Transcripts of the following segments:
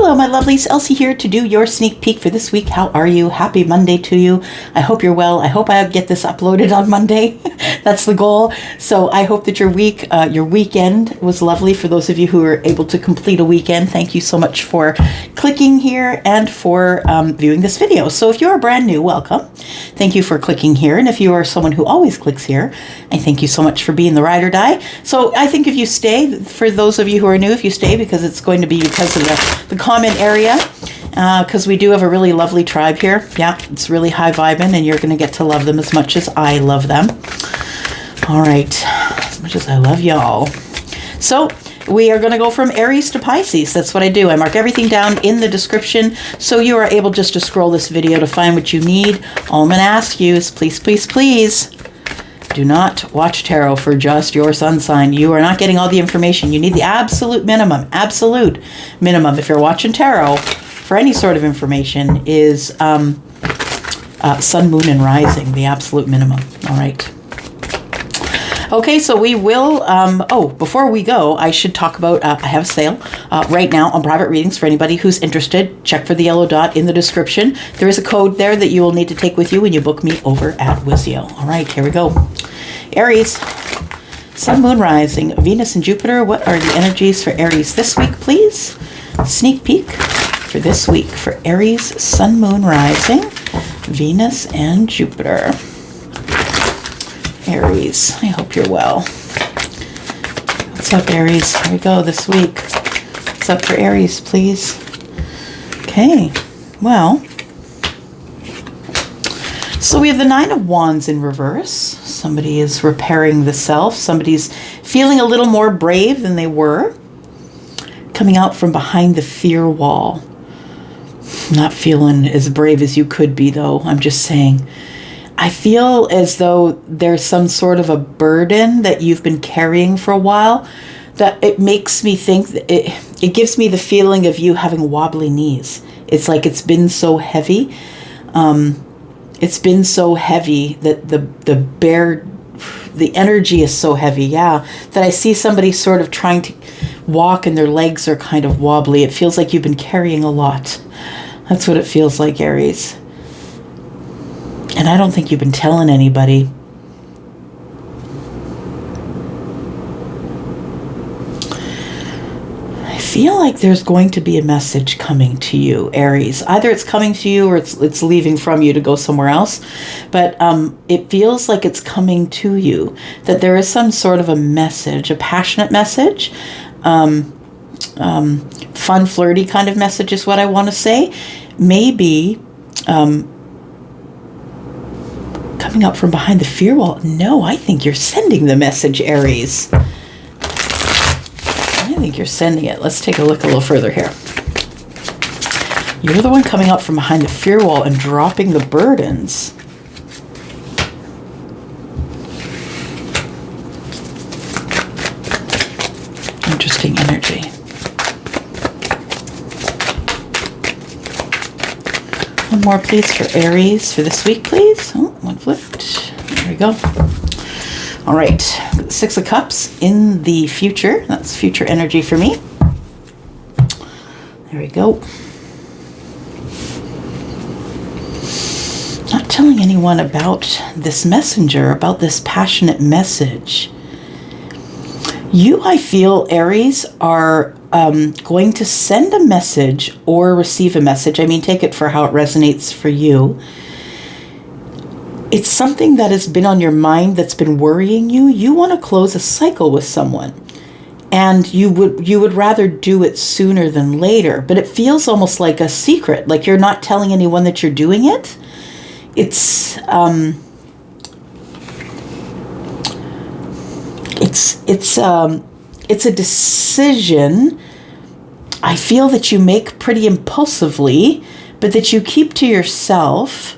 Hello, my lovelies. Elsie here to do your sneak peek for this week. How are you? Happy Monday to you. I hope you're well. I hope I get this uploaded on Monday. That's the goal. So I hope that your weekend was lovely. For those of you who were able to complete a weekend, thank you so much for clicking here and for viewing this video. So if you're brand new, welcome. Thank you for clicking here. And if you are someone who always clicks here, I thank you so much for being the ride or die. So I think if you stay, for those of you who are new, if you stay, because it's going to be because of the comment area, because we do have a really lovely tribe here. Yeah, it's really high vibing, and you're going to get to love them as much as I love them. All right, as much as I love y'all. So we are going to go from Aries to Pisces. That's what I do. I mark everything down in the description, so you are able just to scroll this video to find what you need. All I'm going to ask you is please, please, please, do not watch tarot for just your sun sign. You are not getting all the information. You need the absolute minimum. Absolute minimum. If you're watching tarot for any sort of information is sun, moon, and rising. The absolute minimum. All right. Okay, so we will, before we go, I should talk about, I have a sale right now on private readings for anybody who's interested. Check for the yellow dot in the description. There is a code there that you will need to take with you when you book me over at Wizio. All right, here we go. Aries, Sun, Moon, Rising, Venus, and Jupiter. What are the energies for Aries this week, please? Sneak peek for this week for Aries, Sun, Moon, Rising, Venus, and Jupiter. Aries, I hope you're well. What's up, Aries? Here we go this week. What's up for Aries, please? Okay, well, so we have the Nine of Wands in reverse. Somebody is repairing the self. Somebody's feeling a little more brave than they were. Coming out from behind the fear wall. Not feeling as brave as you could be, though. I'm just saying. I feel as though there's some sort of a burden that you've been carrying for a while, that it makes me think that it gives me the feeling of you having wobbly knees. It's like it's been so heavy. It's been so heavy that the energy is so heavy. Yeah. That I see somebody sort of trying to walk and their legs are kind of wobbly. It feels like you've been carrying a lot. That's what it feels like, Aries. And I don't think you've been telling anybody. I feel like there's going to be a message coming to you, Aries. Either it's coming to you or it's leaving from you to go somewhere else. But it feels like it's coming to you. That there is some sort of a message, a passionate message. Fun, flirty kind of message is what I want to say. Maybe coming up from behind the fear wall. No, I think you're sending the message, Aries. I think you're sending it. Let's take a look a little further here. You're the one coming up from behind the fear wall and dropping the burdens. Interesting energy. One more, please, for Aries for this week, please. Oh, one flipped. There we go. All right. Six of Cups in the future. That's future energy for me. There we go. Not telling anyone about this messenger, about this passionate message. You, I feel, Aries, are going to send a message or receive a message. I mean, take it for how it resonates for you. It's something that has been on your mind that's been worrying you. You want to close a cycle with someone. And you would rather do it sooner than later. But it feels almost like a secret. Like you're not telling anyone that you're doing it. It's a decision I feel that you make pretty impulsively, but that you keep to yourself.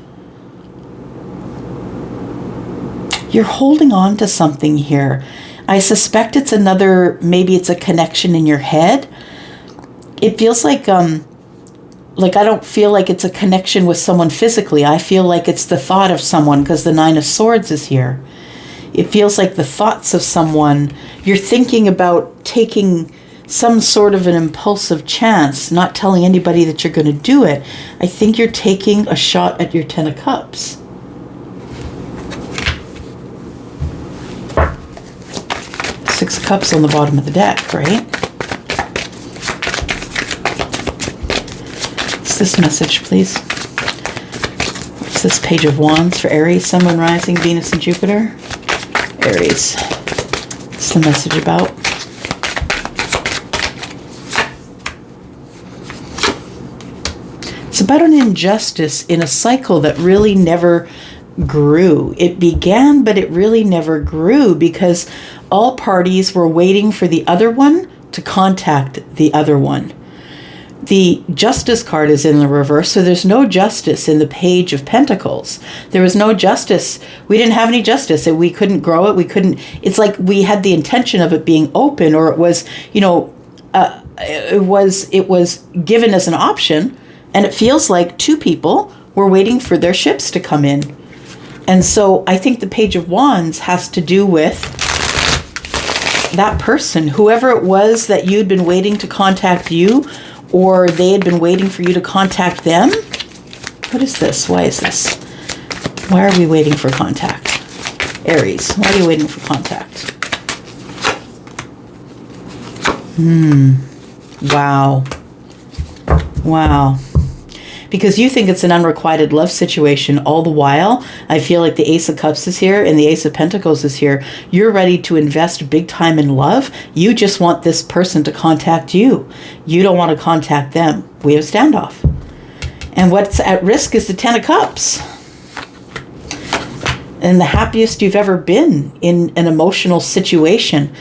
You're holding on to something here. I suspect it's maybe it's a connection in your head. It feels like I don't feel like it's a connection with someone physically. I feel like it's the thought of someone, because the Nine of Swords is here. It feels like the thoughts of someone. You're thinking about taking some sort of an impulsive chance, not telling anybody that you're going to do it. I think you're taking a shot at your Ten of Cups. Six of Cups on the bottom of the deck, right? What's this message, please? What's this Page of Wands for Aries, Sun, Moon, Rising, Venus, and Jupiter? Aries. What's the message about? It's about an injustice in a cycle that really never grew. It began, but it really never grew because all parties were waiting for the other one to contact the other one. The Justice card is in the reverse, so there's no justice in the Page of Pentacles. There was no justice. We didn't have any justice, and we couldn't grow it. We couldn't. It's like we had the intention of it being open, or it was, it was given as an option, and it feels like two people were waiting for their ships to come in. And so I think the Page of Wands has to do with that person, whoever it was that you'd been waiting to contact you, or they had been waiting for you to contact them. What is this? Why is this? Why are we waiting for contact? Aries, why are you waiting for contact? Wow. Wow. Because you think it's an unrequited love situation all the while. I feel like the Ace of Cups is here and the Ace of Pentacles is here. You're ready to invest big time in love. You just want this person to contact you. You don't want to contact them. We have a standoff. And what's at risk is the Ten of Cups. And the happiest you've ever been in an emotional situation.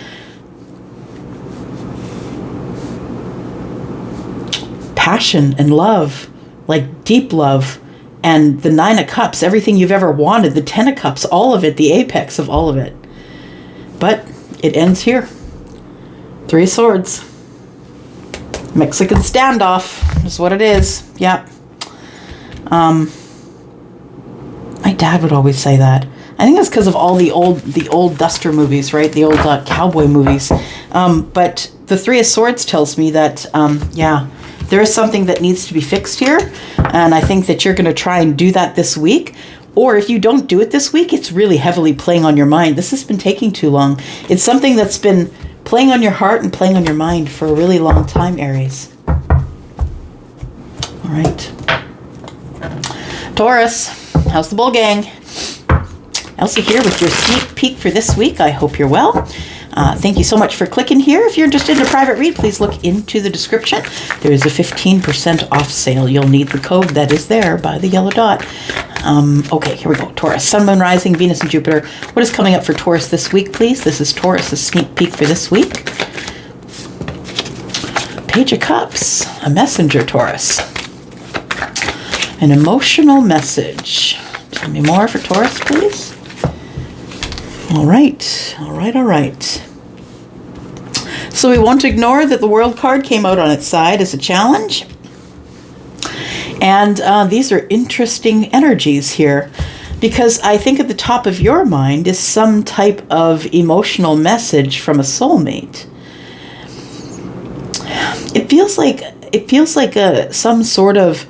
Passion and love. Like deep love, and the Nine of Cups, everything you've ever wanted, the Ten of Cups, all of it, the apex of all of it. But it ends here. Three of Swords. Mexican standoff is what it is. Yep. My dad would always say that. I think it's because of all the old duster movies, right? The old cowboy movies. But the Three of Swords tells me that, there is something that needs to be fixed here, and I think that you're going to try and do that this week. Or if you don't do it this week, it's really heavily playing on your mind. This has been taking too long. It's something that's been playing on your heart and playing on your mind for a really long time, Aries. All right. Taurus, how's the bull gang? Elsie here with your sneak peek for this week. I hope you're well. Thank you so much for clicking here. If you're interested in a private read, please look into the description. There is a 15% off sale. You'll need the code that is there by the yellow dot. Okay, here we go. Taurus, Sun, Moon, Rising, Venus, and Jupiter. What is coming up for Taurus this week, please? This is Taurus' sneak peek for this week. Page of Cups, a messenger, Taurus. An emotional message. Tell me more for Taurus, please. All right, all right, all right. So we won't ignore that the World card came out on its side as a challenge. And these are interesting energies here, because I think at the top of your mind is some type of emotional message from a soulmate. It feels like some sort of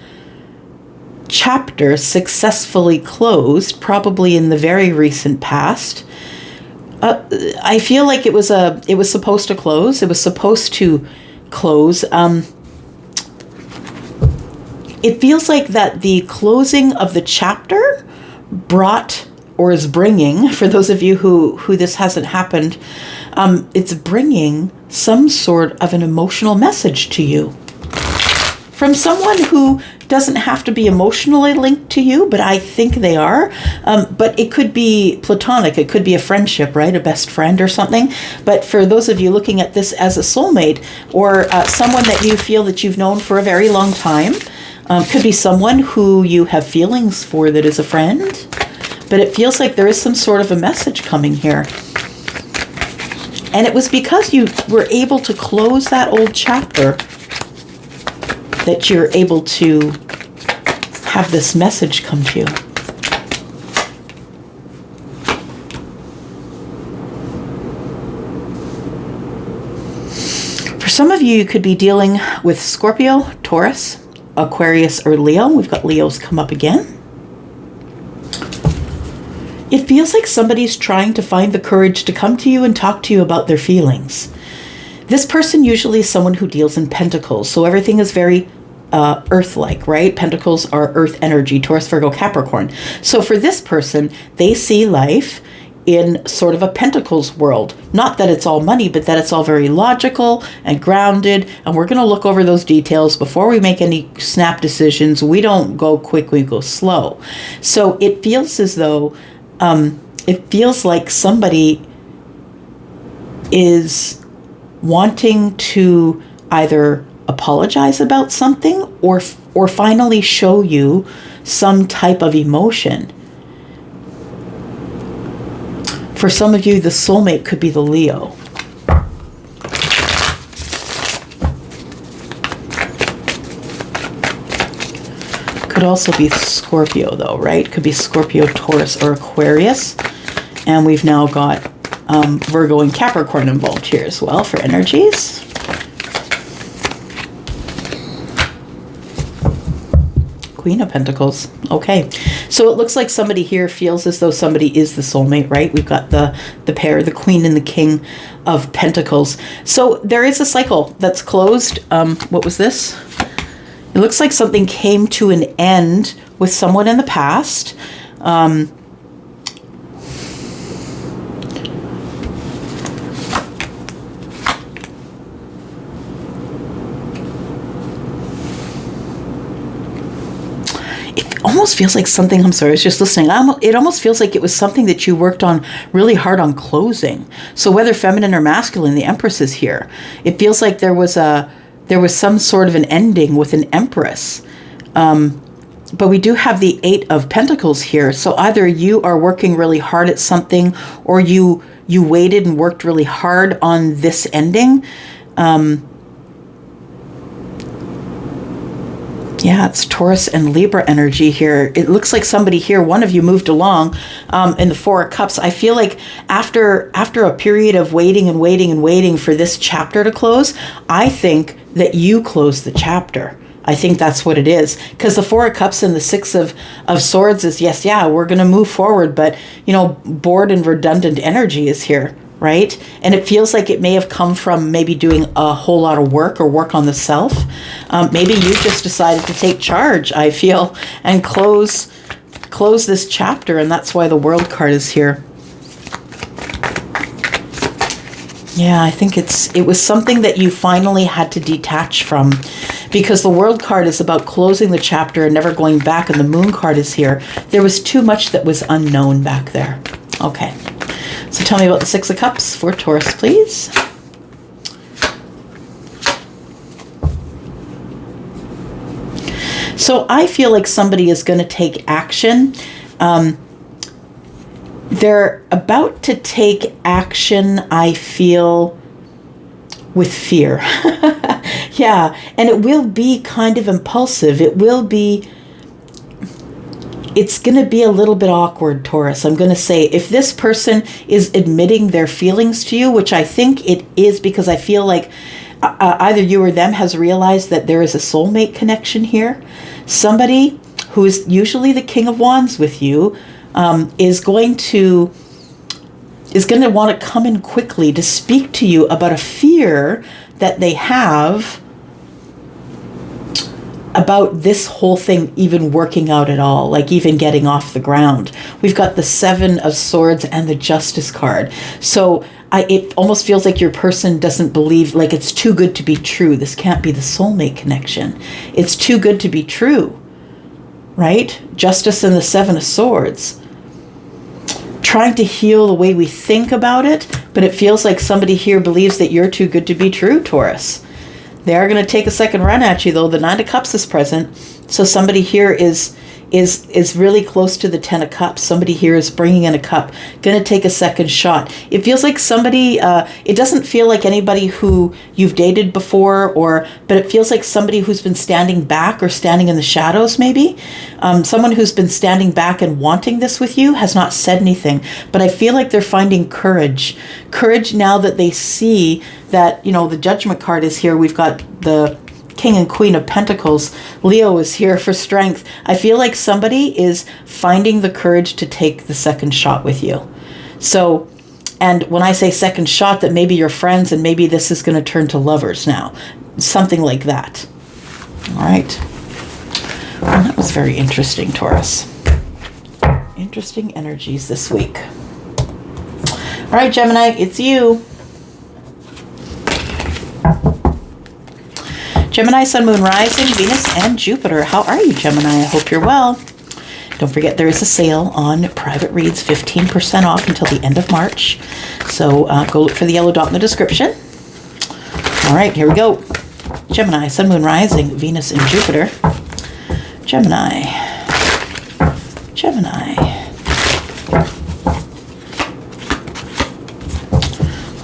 chapter successfully closed, probably in the very recent past. I feel like it was supposed to close. It was supposed to close. It feels like that the closing of the chapter brought, or is bringing, for those of you who this hasn't happened, it's bringing some sort of an emotional message to you from someone who doesn't have to be emotionally linked to you, but I think they are. But it could be platonic. It could be a friendship, right? A best friend or something. But for those of you looking at this as a soulmate, or someone that you feel that you've known for a very long time, could be someone who you have feelings for that is a friend. But it feels like there is some sort of a message coming here. And it was because you were able to close that old chapter that you're able to have this message come to you. For some you could be dealing with Scorpio, Taurus, Aquarius, or Leo. We've got Leos come up again. It feels like somebody's trying to find the courage to come to you and talk to you about their feelings. This person usually is someone who deals in pentacles, so everything is very earth-like, right? Pentacles are earth energy, Taurus, Virgo, Capricorn. So for this person, they see life in sort of a pentacles world. Not that it's all money, but that it's all very logical and grounded. And we're going to look over those details before we make any snap decisions. We don't go quick, we go slow. So it feels as though, it feels like somebody is wanting to either apologize about something or finally show you some type of emotion. For some of you, the soulmate could be the Leo. Could also be Scorpio, though, right? Could be Scorpio, Taurus, or Aquarius. And we've now got Virgo and Capricorn involved here as well for energies. Queen of Pentacles. Okay. So it looks like somebody here feels as though somebody is the soulmate, right? We've got the pair, the Queen and the King of Pentacles. So there is a cycle that's closed. What was this? It looks like something came to an end with someone in the past. Almost feels like something, I'm sorry, I was just listening. It almost feels like it was something that you worked on really hard on closing. So whether feminine or masculine, the Empress is here. It feels like there was some sort of an ending with an Empress. But we do have the Eight of Pentacles here. So either you are working really hard at something or you waited and worked really hard on this ending. Yeah, it's Taurus and Libra energy here. It looks like somebody here, one of you moved along in the Four of Cups. I feel like after a period of waiting and waiting and waiting for this chapter to close, I think that you closed the chapter. I think that's what it is. Because the Four of Cups and the Six of Swords is, yes, yeah, we're going to move forward. But, you know, bored and redundant energy is here. Right? And it feels like it may have come from maybe doing a whole lot of work or work on the self. Maybe you just decided to take charge, I feel, and close this chapter, and that's why the World card is here. Yeah, I think it was something that you finally had to detach from, because the World card is about closing the chapter and never going back, and the Moon card is here. There was too much that was unknown back there. Okay. So tell me about the Six of Cups for Taurus, please. So I feel like somebody is going to take action. They're about to take action, I feel, with fear. Yeah, and it will be kind of impulsive. It's going to be a little bit awkward, Taurus. I'm going to say, if this person is admitting their feelings to you, which I think it is, because I feel like either you or them has realized that there is a soulmate connection here. Somebody who is usually the King of Wands with you is going to want to come in quickly to speak to you about a fear that they have about this whole thing even working out at all, like even getting off the ground. We've got the Seven of Swords and the Justice card. So it almost feels like your person doesn't believe, like it's too good to be true. This can't be the soulmate connection. It's too good to be true, right? Justice and the Seven of Swords. Trying to heal the way we think about it, but it feels like somebody here believes that you're too good to be true, Taurus. They are going to take a second run at you, though. The Nine of Cups is present. So somebody here is is really close to the 10 of Cups. Somebody here is bringing in a cup, going to take a second shot. It feels like somebody, it doesn't feel like anybody who you've dated before, but it feels like somebody who's been standing back or standing in the shadows maybe. Someone who's been standing back and wanting this with you has not said anything, but I feel like they're finding courage. Courage now that they see that, the Judgment card is here. We've got the King and Queen of Pentacles. Leo is here for strength. I feel like somebody is finding the courage to take the second shot with you. So, and when I say second shot, that maybe you're friends and maybe this is going to turn to lovers now. Something like that. All right. Well, that was very interesting, Taurus. Interesting energies this week. All right, Gemini, it's you. Gemini, Sun, Moon, Rising, Venus, and Jupiter. How are you, Gemini? I hope you're well. Don't forget there is a sale on private reads, 15% off until the end of March. So go look for the yellow dot in the description. All right, here we go. Gemini, Sun, Moon, Rising, Venus, and Jupiter. Gemini. Gemini.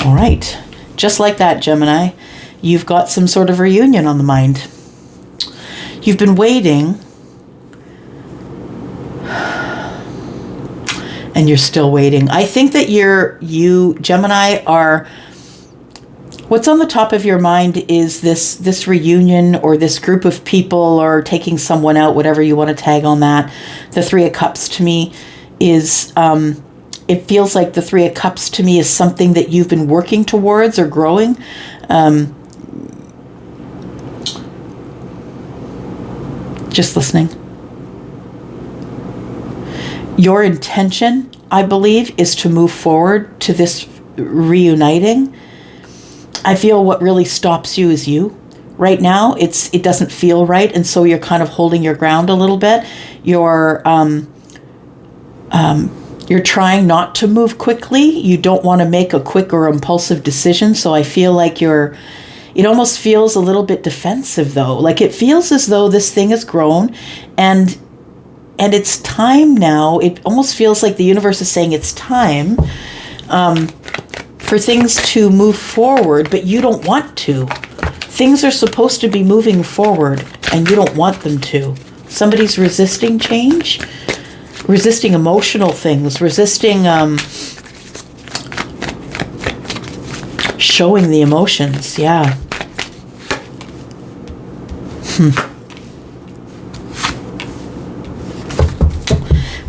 All right. Just like that, Gemini. You've got some sort of reunion on the mind. You've been waiting, and you're still waiting. I think that you, Gemini, are, what's on the top of your mind is this reunion or this group of people or taking someone out, whatever you want to tag on that. The Three of Cups to me is, it feels like the Three of Cups to me is something that you've been working towards or growing. Just listening. Your intention, I believe, is to move forward to this reuniting. I feel what really stops you is you. Right now, it doesn't feel right, and so you're kind of holding your ground a little bit. You're trying not to move quickly. You don't want to make a quick or impulsive decision, so I feel like it almost feels a little bit defensive, though. Like it feels as though this thing has grown and it's time now. It almost feels like the universe is saying it's time for things to move forward, but you don't want to. Things are supposed to be moving forward and you don't want them to. Somebody's resisting change, resisting emotional things, resisting showing the emotions. Yeah.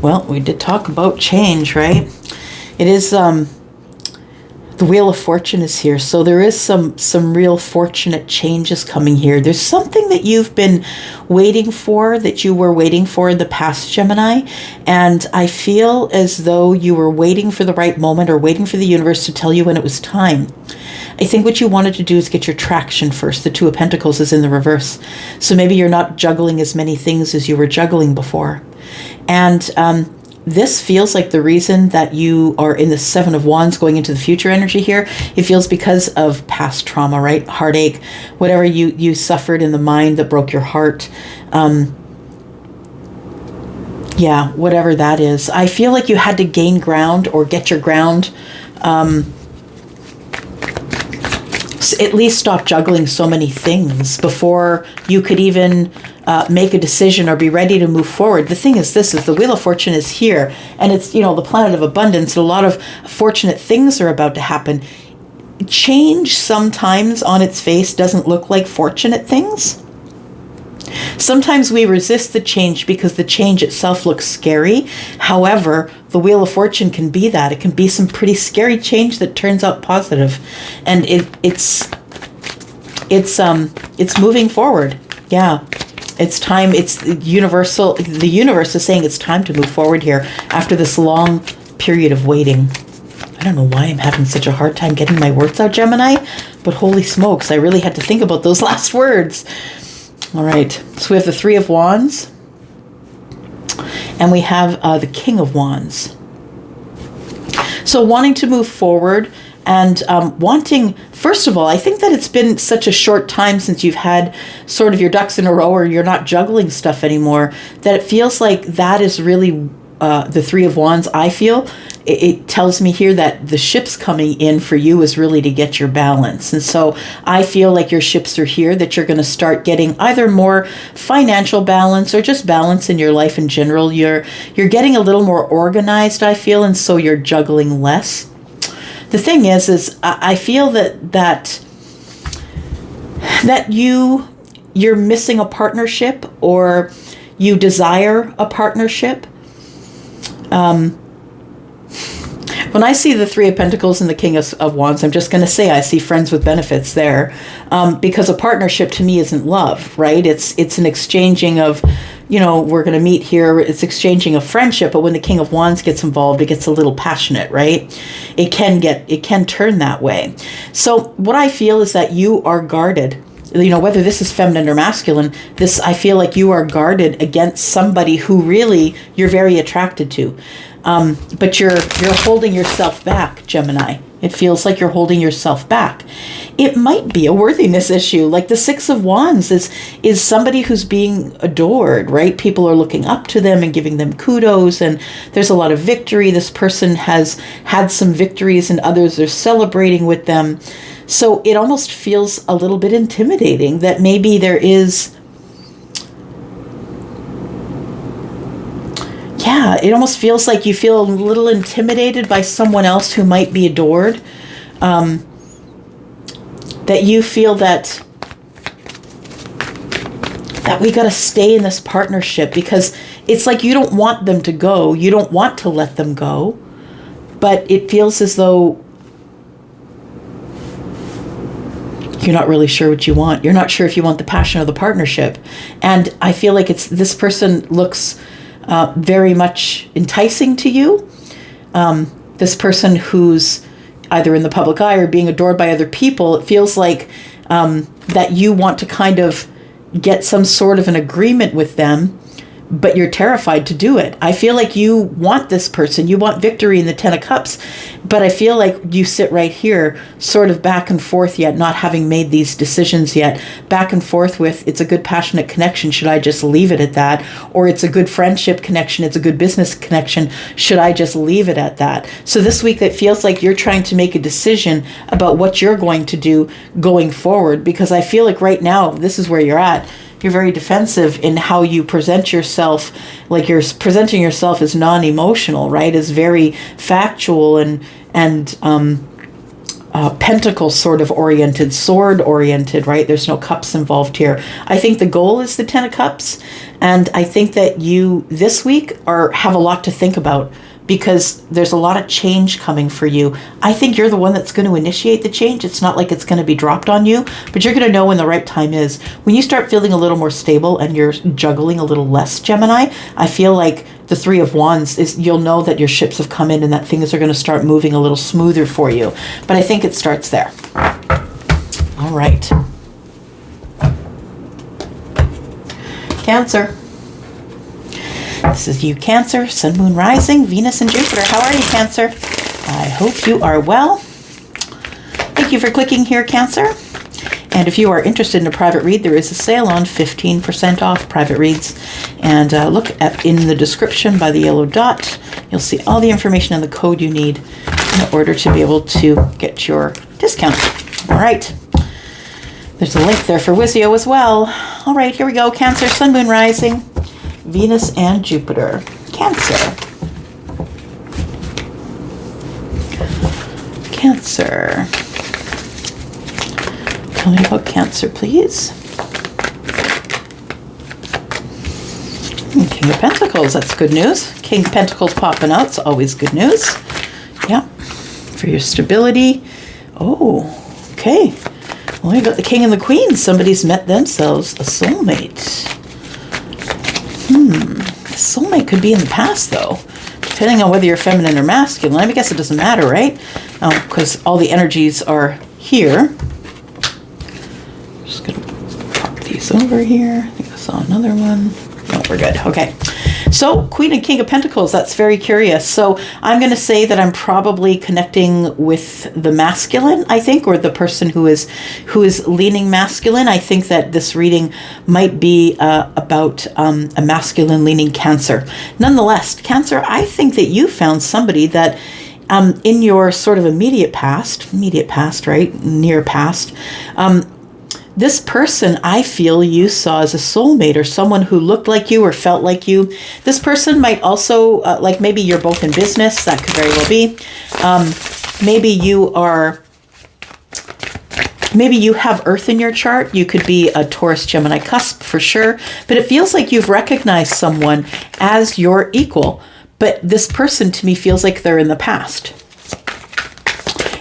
Well, we did talk about change, right? It is the Wheel of Fortune is here, so there is some real fortunate changes coming here. There's something that you've been waiting for, that you were waiting for in the past, Gemini, and I feel as though you were waiting for the right moment or waiting for the universe to tell you when it was time. I think what you wanted to do is get your traction first. The Two of Pentacles is in the reverse, so maybe you're not juggling as many things as you were juggling before, and this feels like the reason that you are in the Seven of Wands going into the future energy here. It feels because of past trauma, right? Heartache, whatever you suffered in the mind that broke your heart. Yeah, whatever that is. I feel like you had to gain ground or get your ground. At least stop juggling so many things before you could even make a decision or be ready to move forward. The thing is, the Wheel of Fortune is here, and it's, the planet of abundance, and a lot of fortunate things are about to happen. Change sometimes on its face doesn't look like fortunate things. Sometimes we resist the change because the change itself looks scary. However, the Wheel of Fortune can be that. It can be some pretty scary change that turns out positive. And it's moving forward. Yeah. It's time. It's universal. The universe is saying it's time to move forward here after this long period of waiting. I don't know why I'm having such a hard time getting my words out, Gemini, but holy smokes, I really had to think about those last words. All right, so we have the Three of Wands, and we have the King of Wands. So wanting to move forward, and wanting, first of all, I think that it's been such a short time since you've had sort of your ducks in a row, or you're not juggling stuff anymore, that it feels like that is really the Three of Wands. I feel it tells me here that the ships coming in for you is really to get your balance. And so I feel like your ships are here, that you're going to start getting either more financial balance or just balance in your life in general. You're getting a little more organized, I feel, and so you're juggling less. The thing is I feel that you're missing a partnership, or you desire a partnership. When I see the Three of Pentacles and the King of Wands, I'm just going to say I see friends with benefits there, because a partnership to me isn't love, right? It's an exchanging of, we're going to meet here. It's exchanging of friendship, but when the King of Wands gets involved, it gets a little passionate, right? It can turn that way. So what I feel is that you are guarded. Whether this is feminine or masculine, I feel like you are guarded against somebody who really you're very attracted to. But you're holding yourself back, Gemini. It feels like you're holding yourself back. It might be a worthiness issue. Like the Six of Wands is somebody who's being adored, right? People are looking up to them and giving them kudos, and there's a lot of victory. This person has had some victories and others are celebrating with them. So it almost feels a little bit intimidating that maybe there is... Yeah, it almost feels like you feel a little intimidated by someone else who might be adored. That you feel that we got to stay in this partnership, because it's like you don't want them to go. You don't want to let them go. But it feels as though you're not really sure what you want. You're not sure if you want the passion or the partnership. And I feel like this person looks... very much enticing to you. This person who's either in the public eye or being adored by other people, it feels like that you want to kind of get some sort of an agreement with them, but you're terrified to do it. I feel like you want this person. You want victory in the Ten of Cups, but I feel like you sit right here sort of back and forth yet, not having made these decisions yet. Back and forth with, it's a good passionate connection. Should I just leave it at that? Or it's a good friendship connection. It's a good business connection. Should I just leave it at that? So this week it feels like you're trying to make a decision about what you're going to do going forward, because I feel like right now, this is where you're at. You're very defensive in how you present yourself. Like you're presenting yourself as non-emotional, right? As very factual and pentacle sort of oriented, sword oriented, right? There's no cups involved here. I think the goal is the Ten of Cups. And I think that you this week have a lot to think about, because there's a lot of change coming for you. I think you're the one that's going to initiate the change. It's not like it's going to be dropped on you, but you're going to know when the right time is. When you start feeling a little more stable and you're juggling a little less, Gemini, I feel like the Three of Wands you'll know that your ships have come in and that things are going to start moving a little smoother for you. But I think it starts there. All right. Cancer. This is you, Cancer, Sun, Moon, Rising, Venus, and Jupiter. How are you, Cancer? I hope you are well. Thank you for clicking here, Cancer. And if you are interested in a private read, there is a sale on 15% off private reads. And look in the description by the yellow dot. You'll see all the information and the code you need in order to be able to get your discount. All right. There's a link there for Wizio as well. All right, here we go. Cancer, Sun, Moon, Rising, Venus, and Jupiter. Cancer. Cancer. Tell me about Cancer, please. King of Pentacles, that's good news. King of Pentacles popping out, it's always good news. Yeah, for your stability. Oh, okay. Well, you got the King and the Queen. Somebody's met themselves a soulmate. The soulmate could be in the past, though, depending on whether you're feminine or masculine. I guess it doesn't matter, right? Because all the energies are here. Just going to pop these over here. I think I saw another one. No, we're good. Okay. So Queen and King of Pentacles, that's very curious. So I'm going to say that I'm probably connecting with the masculine, I think, or the person who is leaning masculine. I think that this reading might be about a masculine leaning Cancer. Nonetheless, Cancer, I think that you found somebody that in your sort of immediate past, right? Near past, this person I feel you saw as a soulmate or someone who looked like you or felt like you. This person might also, like maybe you're both in business, that could very well be. Maybe you have Earth in your chart. You could be a Taurus Gemini cusp for sure. But it feels like you've recognized someone as your equal. But this person to me feels like they're in the past.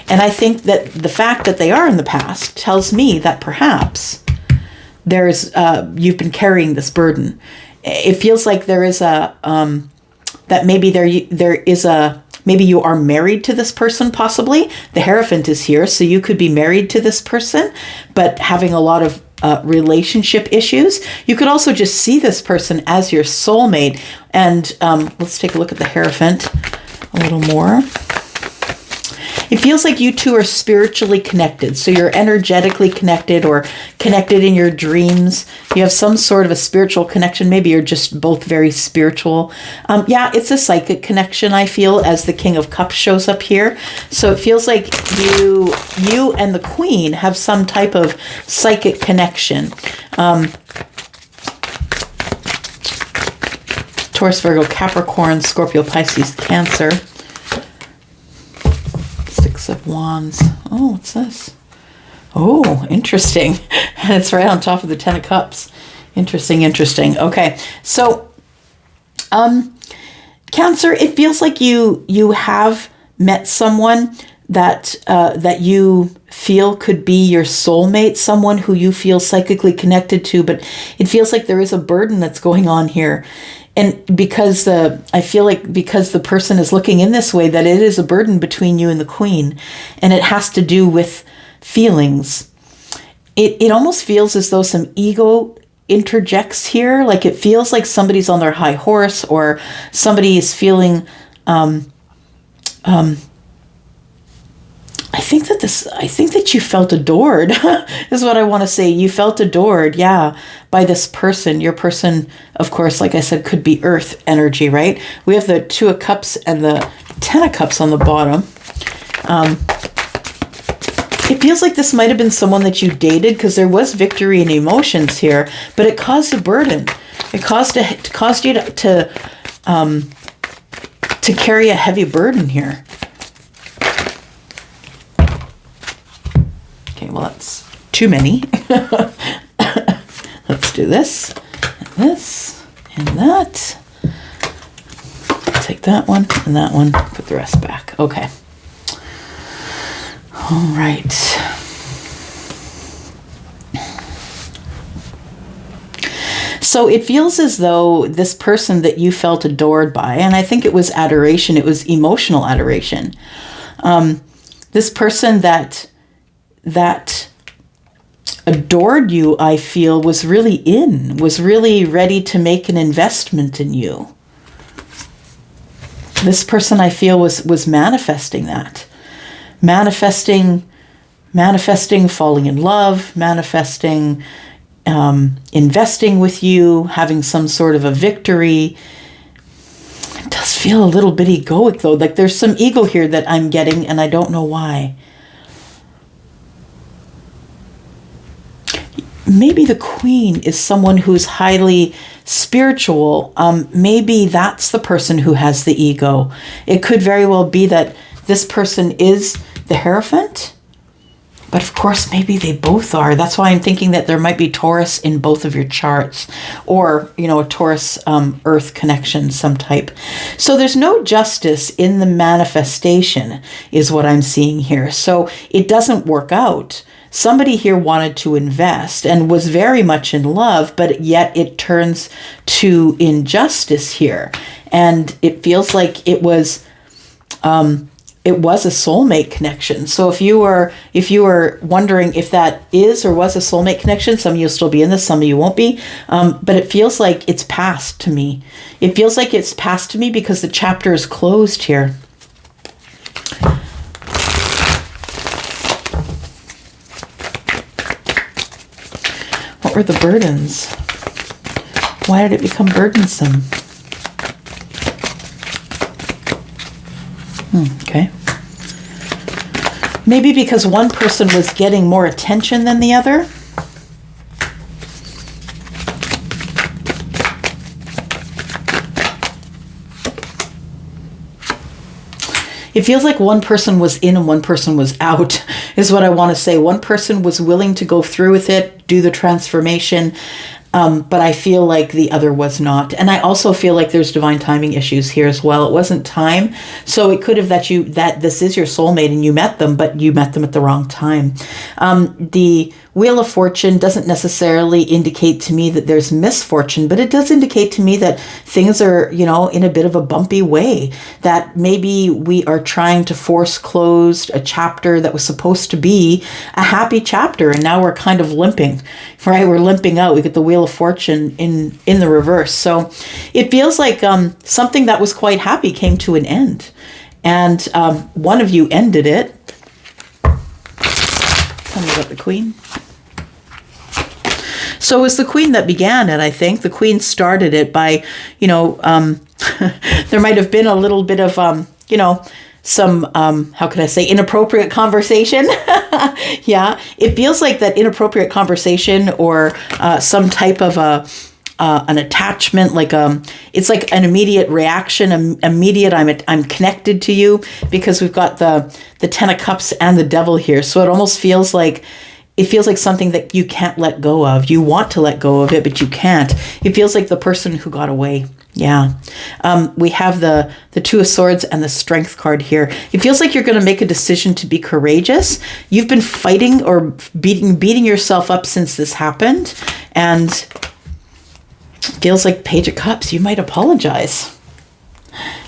And I think that the fact that they are in the past tells me that perhaps you've been carrying this burden. It feels like there is that maybe maybe you are married to this person, possibly. The Hierophant is here, so you could be married to this person, but having a lot of relationship issues. You could also just see this person as your soulmate. And let's take a look at the Hierophant a little more. It feels like you two are spiritually connected. So you're energetically connected or connected in your dreams. You have some sort of a spiritual connection. Maybe you're just both very spiritual. Yeah, it's a psychic connection, I feel, as the King of Cups shows up here. So it feels like you and the Queen have some type of psychic connection. Taurus, Virgo, Capricorn, Scorpio, Pisces, Cancer. Six of Wands. Oh, what's this? Oh, interesting. And it's right on top of the Ten of Cups. Interesting. Okay. So, Cancer, it feels like you have met someone that you feel could be your soulmate, someone who you feel psychically connected to, but it feels like there is a burden that's going on here. And because I feel like because the person is looking in this way, that it is a burden between you and the Queen, and it has to do with feelings. It almost feels as though some ego interjects here. Like it feels like somebody's on their high horse, or somebody is feeling. I think that you felt adored is what I want to say. You felt adored, yeah, by this person. Your person, of course, like I said, could be Earth energy, right? We have the Two of Cups and the Ten of Cups on the bottom. It feels like this might have been someone that you dated, because there was victory and emotions here, but it caused a burden. It caused you to carry a heavy burden here. Well, that's too many. Let's do this, and that. Take that one, and that one, put the rest back. Okay. All right. So it feels as though this person that you felt adored by, and I think it was adoration, it was emotional adoration. This person that adored you, I feel, was really ready to make an investment in you. This person, I feel, was manifesting that. Manifesting falling in love, manifesting investing with you, having some sort of a victory. It does feel a little bit egoic, though. Like there's some ego here that I'm getting, and I don't know why. Maybe the Queen is someone who's highly spiritual. Maybe that's the person who has the ego. It could very well be that this person is the Hierophant. But of course, maybe they both are. That's why I'm thinking that there might be Taurus in both of your charts. Or, a Taurus Earth connection, some type. So there's no justice in the manifestation, is what I'm seeing here. So it doesn't work out. Somebody here wanted to invest and was very much in love, but yet it turns to injustice here. And it feels like it was it was a soulmate connection. So if you were wondering if that is or was a soulmate connection, some of you will still be in this, some of you won't be. But it feels like it's past to me. It feels like it's past to me because the chapter is closed here. What were the burdens? Why did it become burdensome? Okay. Maybe because one person was getting more attention than the other. It feels like one person was in and one person was out, is what I want to say. One person was willing to go through with it, do the transformation, but I feel like the other was not. And I also feel like there's divine timing issues here as well. It wasn't time. So it could have that this is your soulmate and you met them, but you met them at the wrong time. The Wheel of Fortune doesn't necessarily indicate to me that there's misfortune, but it does indicate to me that things are, in a bit of a bumpy way, that maybe we are trying to force close a chapter that was supposed to be a happy chapter. And now we're kind of limping, right? We're limping out. We get the Wheel of Fortune in the reverse. So it feels like something that was quite happy came to an end. And one of you ended it. Tell me about the Queen. So it was the Queen that began it, I think. The Queen started it by, there might have been a little bit of, some, how can I say, inappropriate conversation. Yeah, it feels like that inappropriate conversation or some type of an attachment, like it's like an immediate reaction, immediate. I'm connected to you, because we've got the Ten of Cups and the Devil here. So it almost feels like. It feels like something that you can't let go of. You want to let go of it, but you can't. It feels like the person who got away. Yeah. We have the Two of Swords and the Strength card here. It feels like you're going to make a decision to be courageous. You've been fighting or beating yourself up since this happened. And it feels like Page of Cups. You might apologize.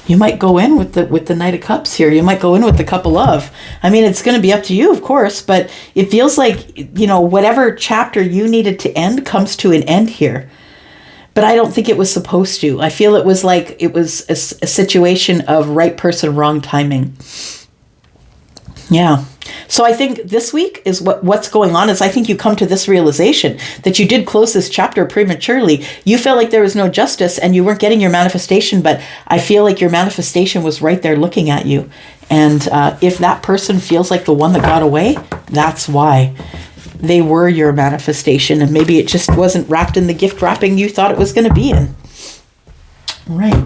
You might go in with the Knight of Cups here. You might go in with the Cup of Love. I mean, it's going to be up to you, of course, but it feels like, whatever chapter you needed to end comes to an end here. But I don't think it was supposed to. I feel it was like it was a situation of right person, wrong timing. Yeah. So I think this week is what's going on is I think you come to this realization that you did close this chapter prematurely. You felt like there was no justice and you weren't getting your manifestation, but I feel like your manifestation was right there looking at you. And if that person feels like the one that got away, that's why. They were your manifestation, and maybe it just wasn't wrapped in the gift wrapping you thought it was going to be in. All right.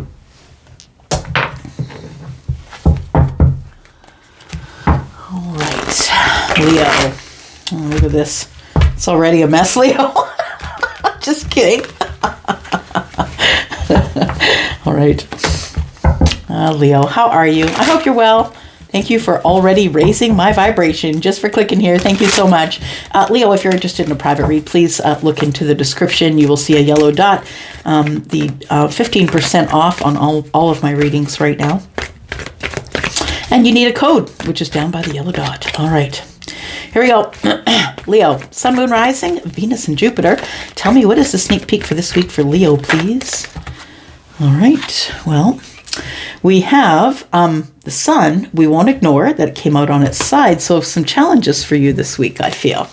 Leo. Oh, look at this. It's already a mess, Leo. Just kidding. All right. Leo, how are you? I hope you're well. Thank you for already raising my vibration just for clicking here. Thank you so much. Leo, if you're interested in a private read, please look into the description. You will see a yellow dot. The 15% off on all of my readings right now. And you need a code, which is down by the yellow dot. All right. Here we go. Leo, Sun, Moon, Rising, Venus, and Jupiter. Tell me, what is the sneak peek for this week for Leo, please? All right. Well, we have the Sun. We won't ignore that it came out on its side. So some challenges for you this week, I feel.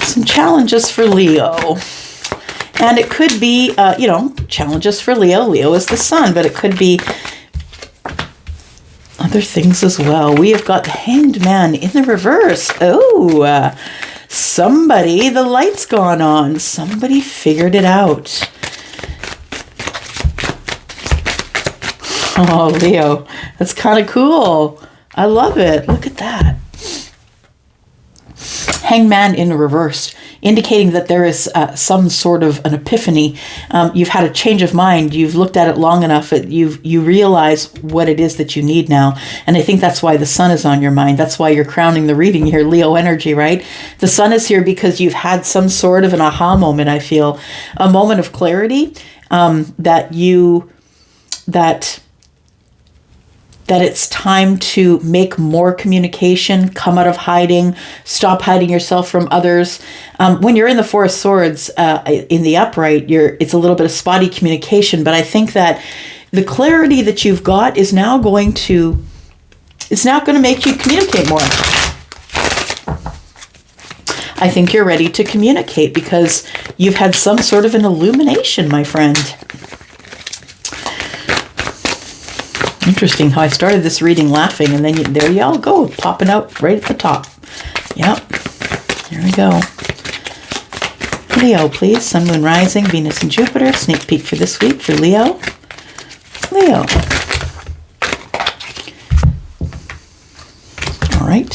Some challenges for Leo. And it could be, challenges for Leo. Leo is the Sun, but it could be other things as well. We have got the Hanged Man in the reverse. Oh, the light's gone on. Somebody figured it out. Oh, Leo, that's kind of cool. I love it. Look at that. Hanged Man in reverse, indicating that there is some sort of an epiphany. You've had a change of mind. You've looked at it long enough that you realize what it is that you need now. And I think that's why the Sun is on your mind. That's why you're crowning the reading here, Leo energy, right? The Sun is here because you've had some sort of an aha moment, I feel. A moment of clarity that that it's time to make more communication, come out of hiding, stop hiding yourself from others. When you're in the Four of Swords, in the upright, it's a little bit of spotty communication, but I think that the clarity that you've got is now going to make you communicate more. I think you're ready to communicate because you've had some sort of an illumination, my friend. Interesting how I started this reading laughing, and then there you all go, popping out right at the top. Yep. Here we go. Leo, please. Sun, Moon, Rising, Venus, and Jupiter. Sneak peek for this week for Leo. Leo. All right.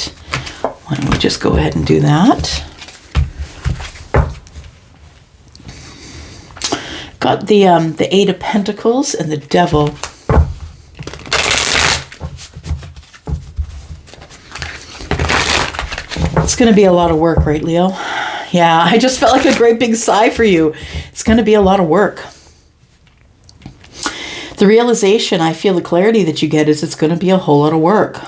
Why don't we just go ahead and do that? Got the Eight of Pentacles and the Devil. It's going to be a lot of work, right, Leo? Yeah, I just felt like a great big sigh for you. It's going to be a lot of work. The realization, I feel the clarity that you get is it's going to be a whole lot of work.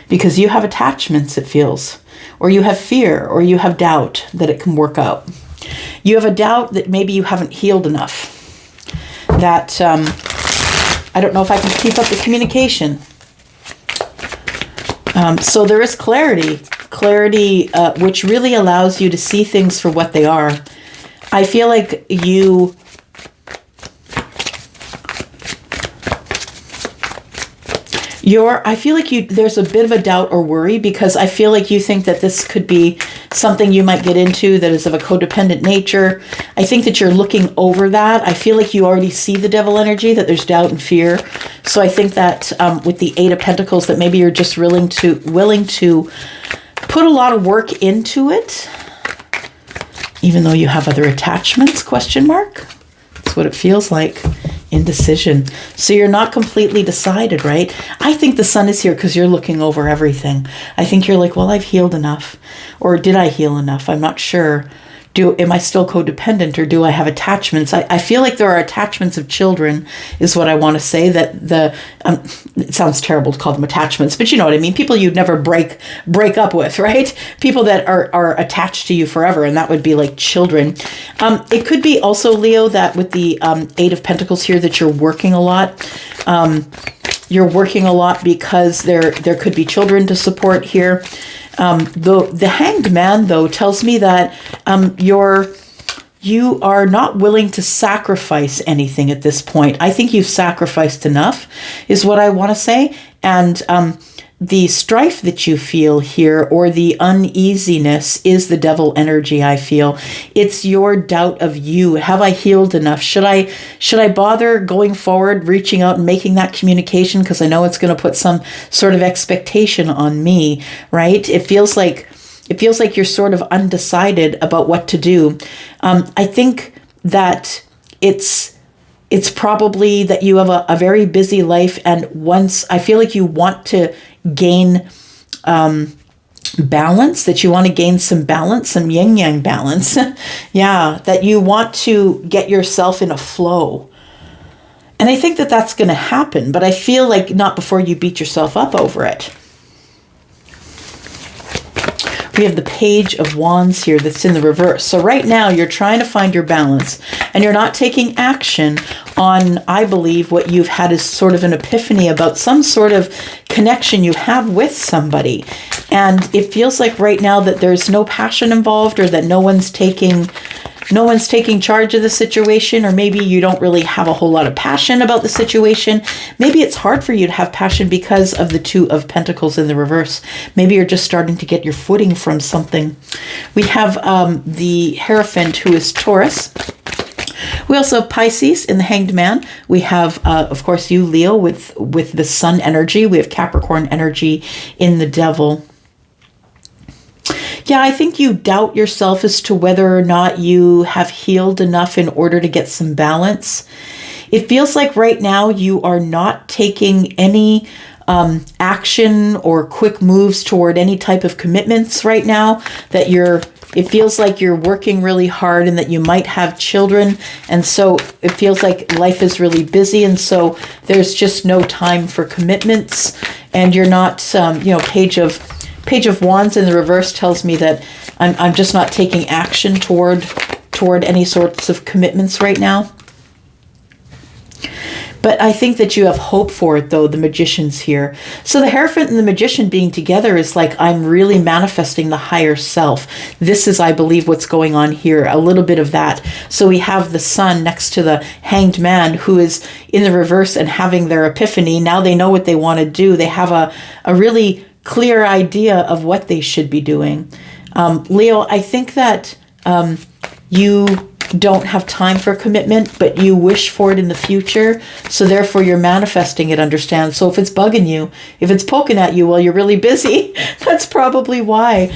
Because you have attachments, it feels. Or you have fear, or you have doubt that it can work out. You have a doubt that maybe you haven't healed enough. That, I don't know if I can keep up the communication. So there is clarity, which really allows you to see things for what they are. I feel like there's a bit of a doubt or worry because I feel like you think that this could be something you might get into that is of a codependent nature. I think that you're looking over that. I feel like you already see the devil energy, that there's doubt and fear. So I think that with the Eight of Pentacles, that maybe you're just willing to put a lot of work into it, even though you have other attachments, question mark. That's what it feels like. Indecision. So you're not completely decided, right? I think the Sun is here because you're looking over everything. I think you're like, well, I've healed enough. Or did I heal enough? I'm not sure. Am I still codependent, or do I have attachments? I feel like there are attachments of children, is what I want to say. That it sounds terrible to call them attachments, but you know what I mean. People you'd never break up with, right? People that are attached to you forever, and that would be like children. It could be also, Leo, that with the Eight of Pentacles here, that you're working a lot. You're working a lot because there could be children to support here. The Hanged Man, though, tells me that you are not willing to sacrifice anything at this point. I think you've sacrificed enough, is what I want to say. And the strife that you feel here, or the uneasiness, is the devil energy, I feel. It's your doubt of you. Have I healed enough? Should I bother going forward, reaching out and making that communication? Because I know it's going to put some sort of expectation on me, right? It feels like you're sort of undecided about what to do. I think that it's probably that you have a very busy life, and once I feel like you want to gain balance, that you want to gain some balance, some yin-yang balance. Yeah, that you want to get yourself in a flow. And I think that that's going to happen, but I feel like not before you beat yourself up over it. We have the Page of Wands here that's in the reverse. So right now you're trying to find your balance, and you're not taking action on, I believe, what you've had is sort of an epiphany about some sort of connection you have with somebody. And it feels like right now that there's no passion involved, or that no one's taking charge of the situation, or maybe you don't really have a whole lot of passion about the situation. Maybe it's hard for you to have passion because of the Two of Pentacles in the reverse. Maybe you're just starting to get your footing from something. We have the Hierophant, who is Taurus. We also have Pisces in the Hanged Man. We have, of course, you, Leo, with the Sun energy. We have Capricorn energy in the Devil. Yeah, I think you doubt yourself as to whether or not you have healed enough in order to get some balance. It feels like right now you are not taking any action or quick moves toward any type of commitments right now, that you're It feels like you're working really hard and that you might have children. And so it feels like life is really busy. And so there's just no time for commitments. And you're not, Page of Wands in the reverse tells me that I'm just not taking action toward any sorts of commitments right now. But I think that you have hope for it, though, the Magician's here. So the Hierophant and the Magician being together is like, I'm really manifesting the higher self. This is, I believe, what's going on here, a little bit of that. So we have the Sun next to the Hanged Man, who is in the reverse and having their epiphany. Now they know what they want to do. They have a really clear idea of what they should be doing. Leo, I think that you don't have time for commitment, but you wish for it in the future. So therefore you're manifesting it, understand? So if it's bugging you, if it's poking at you while you're really busy, that's probably why.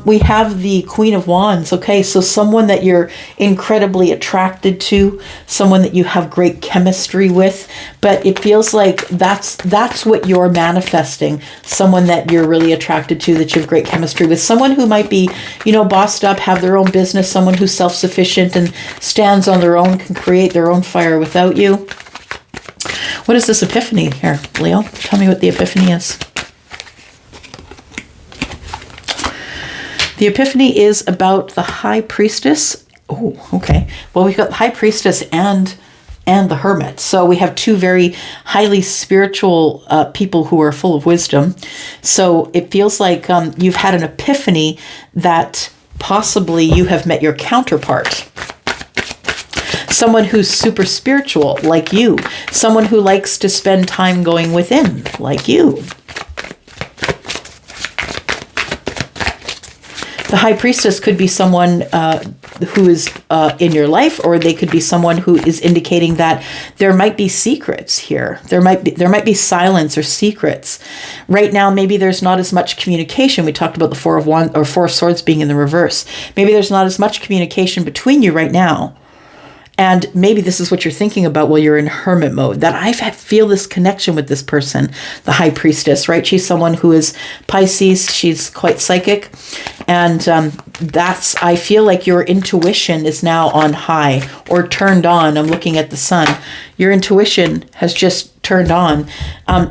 We have the Queen of Wands. Okay, so someone that you're incredibly attracted to, someone that you have great chemistry with, but it feels like that's what you're manifesting. Someone that you're really attracted to, that you have great chemistry with, someone who might be, bossed up, have their own business, someone who's self-sufficient and stands on their own, can create their own fire without you. What is this epiphany here, Leo? Tell me what the epiphany is. The epiphany is about the High Priestess. Oh, okay. Well, we've got the High Priestess and the Hermit. So we have two very highly spiritual people who are full of wisdom. So it feels like you've had an epiphany that possibly you have met your counterpart. Someone who's super spiritual, like you. Someone who likes to spend time going within, like you. The High Priestess could be someone who is in your life, or they could be someone who is indicating that there might be secrets here. There might be silence or secrets. Right now, maybe there's not as much communication. We talked about the Four of Swords being in the reverse. Maybe there's not as much communication between you right now. And maybe this is what you're thinking about while you're in hermit mode, that I feel this connection with this person, the High Priestess, right? She's someone who is Pisces. She's quite psychic. And I feel like your intuition is now on high or turned on. I'm looking at the Sun. Your intuition has just turned on.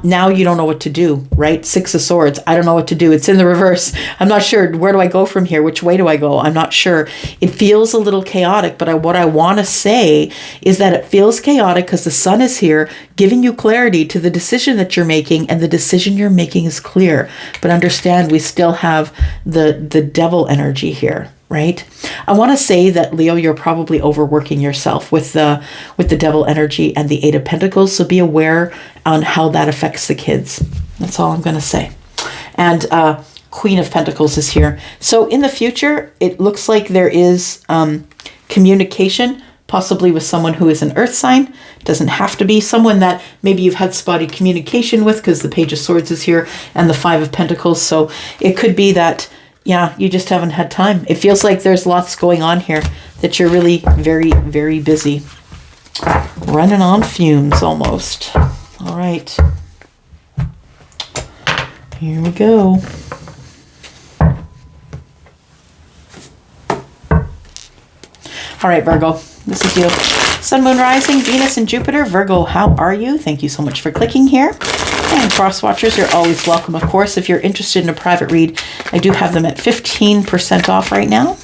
Now you don't know what to do, right? Six of Swords. I don't know what to do. It's in the reverse. I'm not sure. Where do I go from here? Which way do I go? I'm not sure. It feels a little chaotic, but what I want to say is that it feels chaotic because the Sun is here giving you clarity to the decision that you're making, and the decision you're making is clear. But understand, we still have the devil energy here, right? I want to say that, Leo, you're probably overworking yourself with the devil energy and the Eight of Pentacles. So be aware on how that affects the kids. That's all I'm going to say. And Queen of Pentacles is here. So in the future, it looks like there is communication, possibly with someone who is an earth sign. It doesn't have to be someone that maybe you've had spotty communication with, because the Page of Swords is here and the Five of Pentacles. So it could be that, yeah, you just haven't had time. It feels like there's lots going on here, that you're really very, very busy. Running on fumes almost. All right. Here we go. All right, Virgo, this is you. Sun, Moon, Rising, Venus, and Jupiter. Virgo, how are you? Thank you so much for clicking here. And cross watchers, you're always welcome, of course. If you're interested in a private read, I do have them at 15% off right now.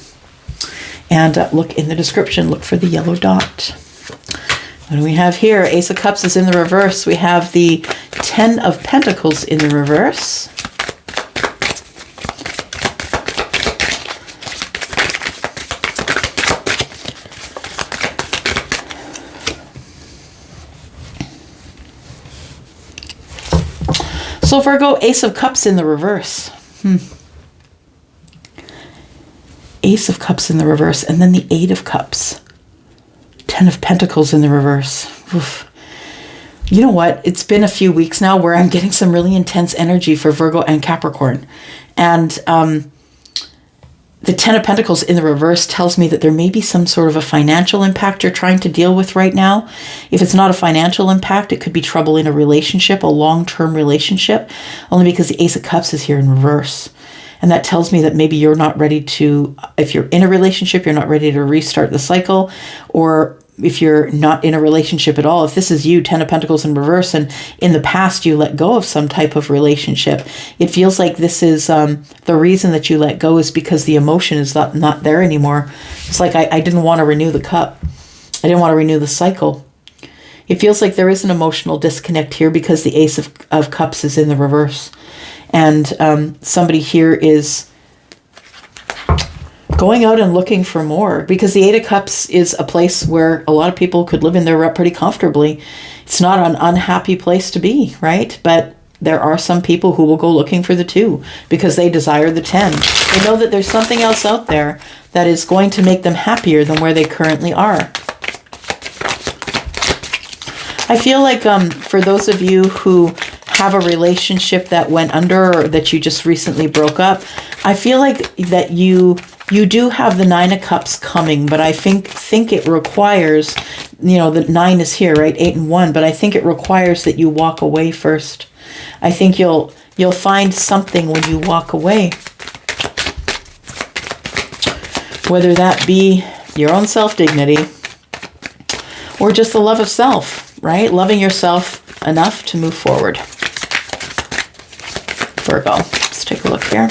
And look in the description, look for the yellow dot. What do we have here? Ace of Cups is in the reverse. We have the Ten of Pentacles in the reverse. So Virgo, Ace of Cups in the reverse. Ace of Cups in the reverse, and then the Eight of Cups. Ten of Pentacles in the reverse. Oof. You know what? It's been a few weeks now where I'm getting some really intense energy for Virgo and Capricorn. And the Ten of Pentacles in the reverse tells me that there may be some sort of a financial impact you're trying to deal with right now. If it's not a financial impact, it could be trouble in a relationship, a long-term relationship, only because the Ace of Cups is here in reverse. And that tells me that maybe you're not ready to, if you're in a relationship, you're not ready to restart the cycle. Or if you're not in a relationship at all, if this is you, 10 of Pentacles in reverse, and in the past you let go of some type of relationship, it feels like this is the reason that you let go is because the emotion is not there anymore. It's like I didn't want to renew the cup. I didn't want to renew the cycle. It feels like there is an emotional disconnect here because the Ace of Cups is in the reverse. And somebody here is going out and looking for more, because the Eight of Cups is a place where a lot of people could live in there pretty comfortably. It's not an unhappy place to be, right? But there are some people who will go looking for the 2 because they desire the 10. They know that there's something else out there that is going to make them happier than where they currently are. I feel like for those of you who have a relationship that went under or that you just recently broke up, I feel like that you do have the 9 of Cups coming, but I think it requires, the 9 is here, right? 8 and 1, but I think it requires that you walk away first. I think you'll find something when you walk away. Whether that be your own self-dignity or just the love of self, right? Loving yourself enough to move forward. Virgo, let's take a look here.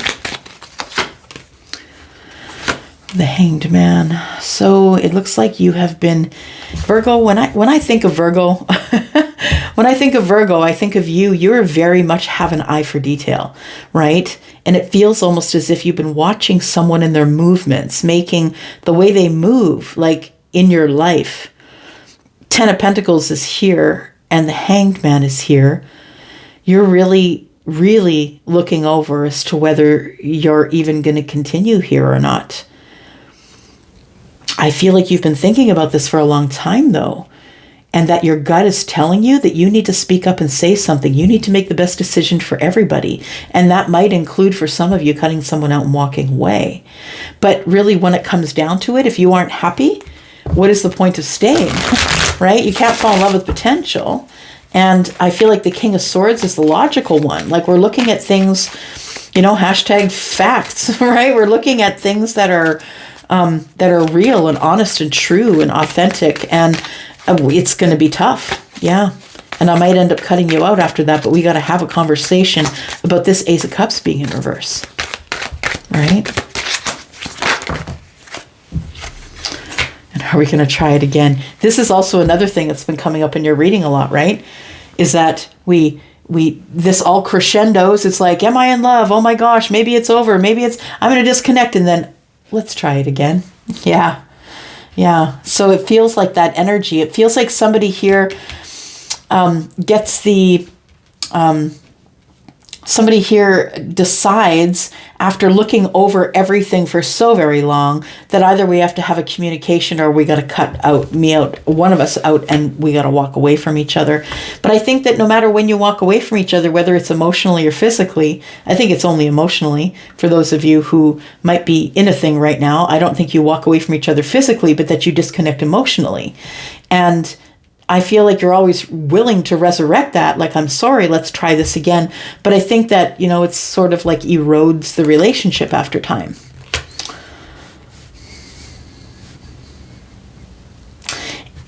The Hanged Man. So it looks like you have been Virgo. When I think of Virgo, when I think of Virgo, I think of you. You're very much have an eye for detail, right? And it feels almost as if you've been watching someone in their movements, making the way they move, like in your life. 10 of Pentacles is here, and the Hanged Man is here. You're really looking over as to whether you're even going to continue here or not. I feel like you've been thinking about this for a long time, though, and that your gut is telling you that you need to speak up and say something. You need to make the best decision for everybody. And that might include, for some of you, cutting someone out and walking away. But really, when it comes down to it, if you aren't happy, what is the point of staying, right? You can't fall in love with potential. And I feel like the King of Swords is the logical one. Like, we're looking at things, hashtag facts, right? We're looking at things that are real and honest and true and authentic, and it's going to be tough. Yeah. And I might end up cutting you out after that, but we got to have a conversation about this Ace of Cups being in reverse, right? And are we going to try it again? This is also another thing that's been coming up in your reading a lot, right? Is that this all crescendos. It's like, am I in love? Oh my gosh, maybe it's over. Maybe I'm going to disconnect, and then let's try it again. Yeah. Yeah. So it feels like that energy. It feels like somebody here gets the, somebody here decides after looking over everything for so very long that either we have to have a communication or we got to cut one of us out, and we got to walk away from each other. But I think that no matter when you walk away from each other, whether it's emotionally or physically, I think it's only emotionally for those of you who might be in a thing right now. I don't think you walk away from each other physically, but that you disconnect emotionally. And I feel like you're always willing to resurrect that. Like, I'm sorry, let's try this again. But I think that, it's sort of like erodes the relationship after time.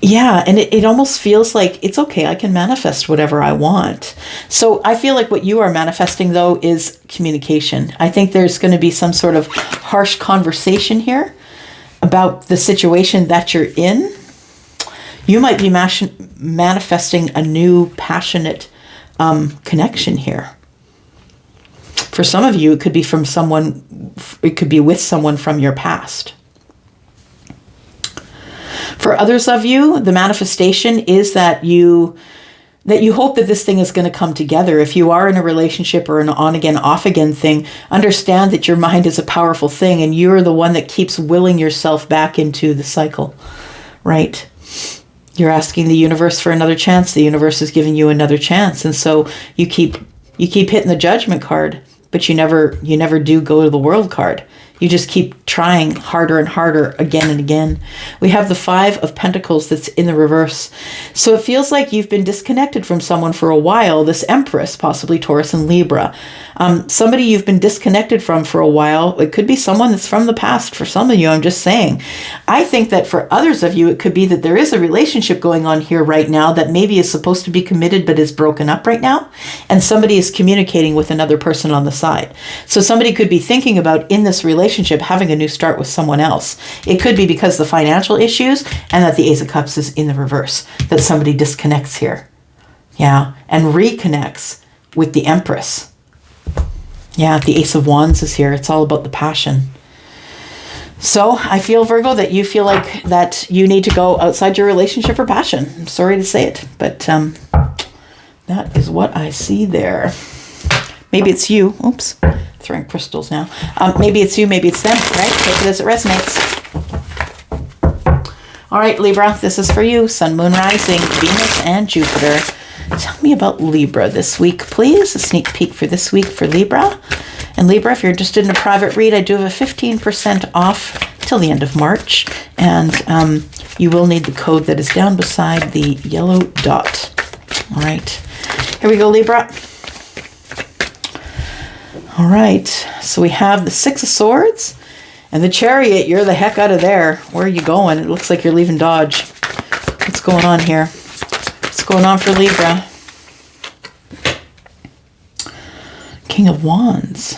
Yeah, and it almost feels like it's okay, I can manifest whatever I want. So I feel like what you are manifesting, though, is communication. I think there's going to be some sort of harsh conversation here about the situation that you're in. You might be manifesting a new passionate connection here. For some of you, it could be it could be with someone from your past. For others of you, the manifestation is that you hope that this thing is going to come together. If you are in a relationship or an on-again, off-again thing, understand that your mind is a powerful thing, and you're the one that keeps willing yourself back into the cycle, right? You're asking the universe for another chance. The universe is giving you another chance. And so you keep hitting the Judgment card, but you never do go to the World card. You just keep trying harder and harder again and again. We have the 5 of Pentacles that's in the reverse. So it feels like you've been disconnected from someone for a while. This Empress, possibly Taurus and Libra. Somebody you've been disconnected from for a while. It could be someone that's from the past for some of you, I'm just saying. I think that for others of you, it could be that there is a relationship going on here right now that maybe is supposed to be committed but is broken up right now. And somebody is communicating with another person on the side. So somebody could be thinking about in this relationship having a new start with someone else. It could be because of the financial issues and that the Ace of Cups is in the reverse, that somebody disconnects here. Yeah, and reconnects with the Empress. Yeah, the Ace of Wands is here. It's all about the passion. So I feel, Virgo, that you feel like that you need to go outside your relationship for passion. I'm sorry to say it, but that is what I see there. Maybe it's you. Oops, throwing crystals now. Maybe it's you, maybe it's them, right? Take it as it resonates. All right, Libra, this is for you. Sun, Moon, Rising, Venus, and Jupiter. Tell me about Libra this week, please. A sneak peek for this week for Libra. And Libra, if you're interested in a private read, I do have a 15% off till the end of March. And you will need the code that is down beside the yellow dot. All right. Here we go, Libra. All right. So we have the Six of Swords and the Chariot. You're the heck out of there. Where are you going? It looks like you're leaving Dodge. What's going on here? What's going on for Libra? King of Wands.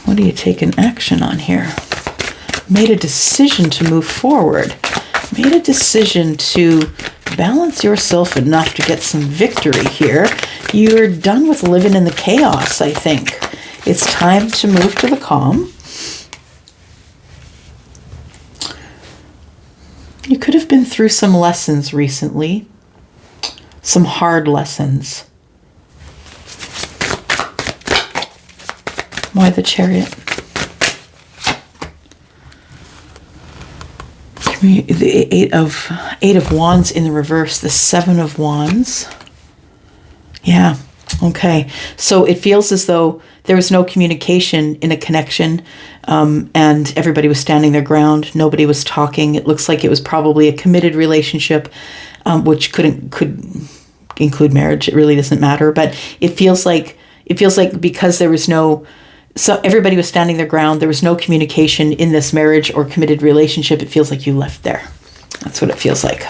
What are you taking action on here? Made a decision to move forward. Made a decision to balance yourself enough to get some victory here. You're done with living in the chaos, I think. It's time to move to the calm. You could have been through some lessons recently. Some hard lessons. Why the Chariot? The Eight of Wands in the reverse. The Seven of Wands. Yeah. Okay. So it feels as though there was no communication in a connection, and everybody was standing their ground. Nobody was talking. It looks like it was probably a committed relationship, which could include marriage. It really doesn't matter. But it feels like because there was no. So everybody was standing their ground. There was no communication in this marriage or committed relationship. It feels like you left there. That's what it feels like.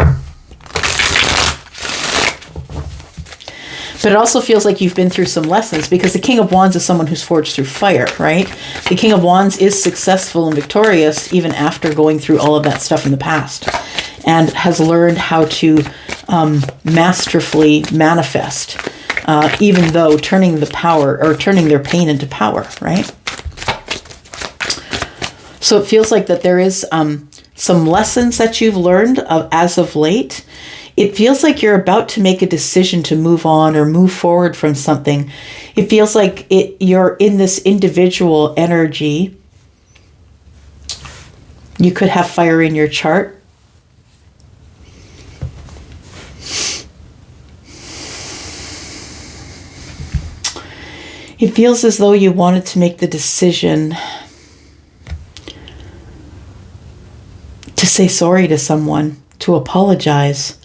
But it also feels like you've been through some lessons, because the King of Wands is someone who's forged through fire, right? The King of Wands is successful and victorious even after going through all of that stuff in the past, and has learned how to masterfully manifest. Even though turning their pain into power, right? So it feels like that there is some lessons that you've learned as of late. It feels like you're about to make a decision to move on or move forward from something. It feels like you're in this individual energy. You could have fire in your chart. It feels as though you wanted to make the decision to say sorry to someone, to apologize.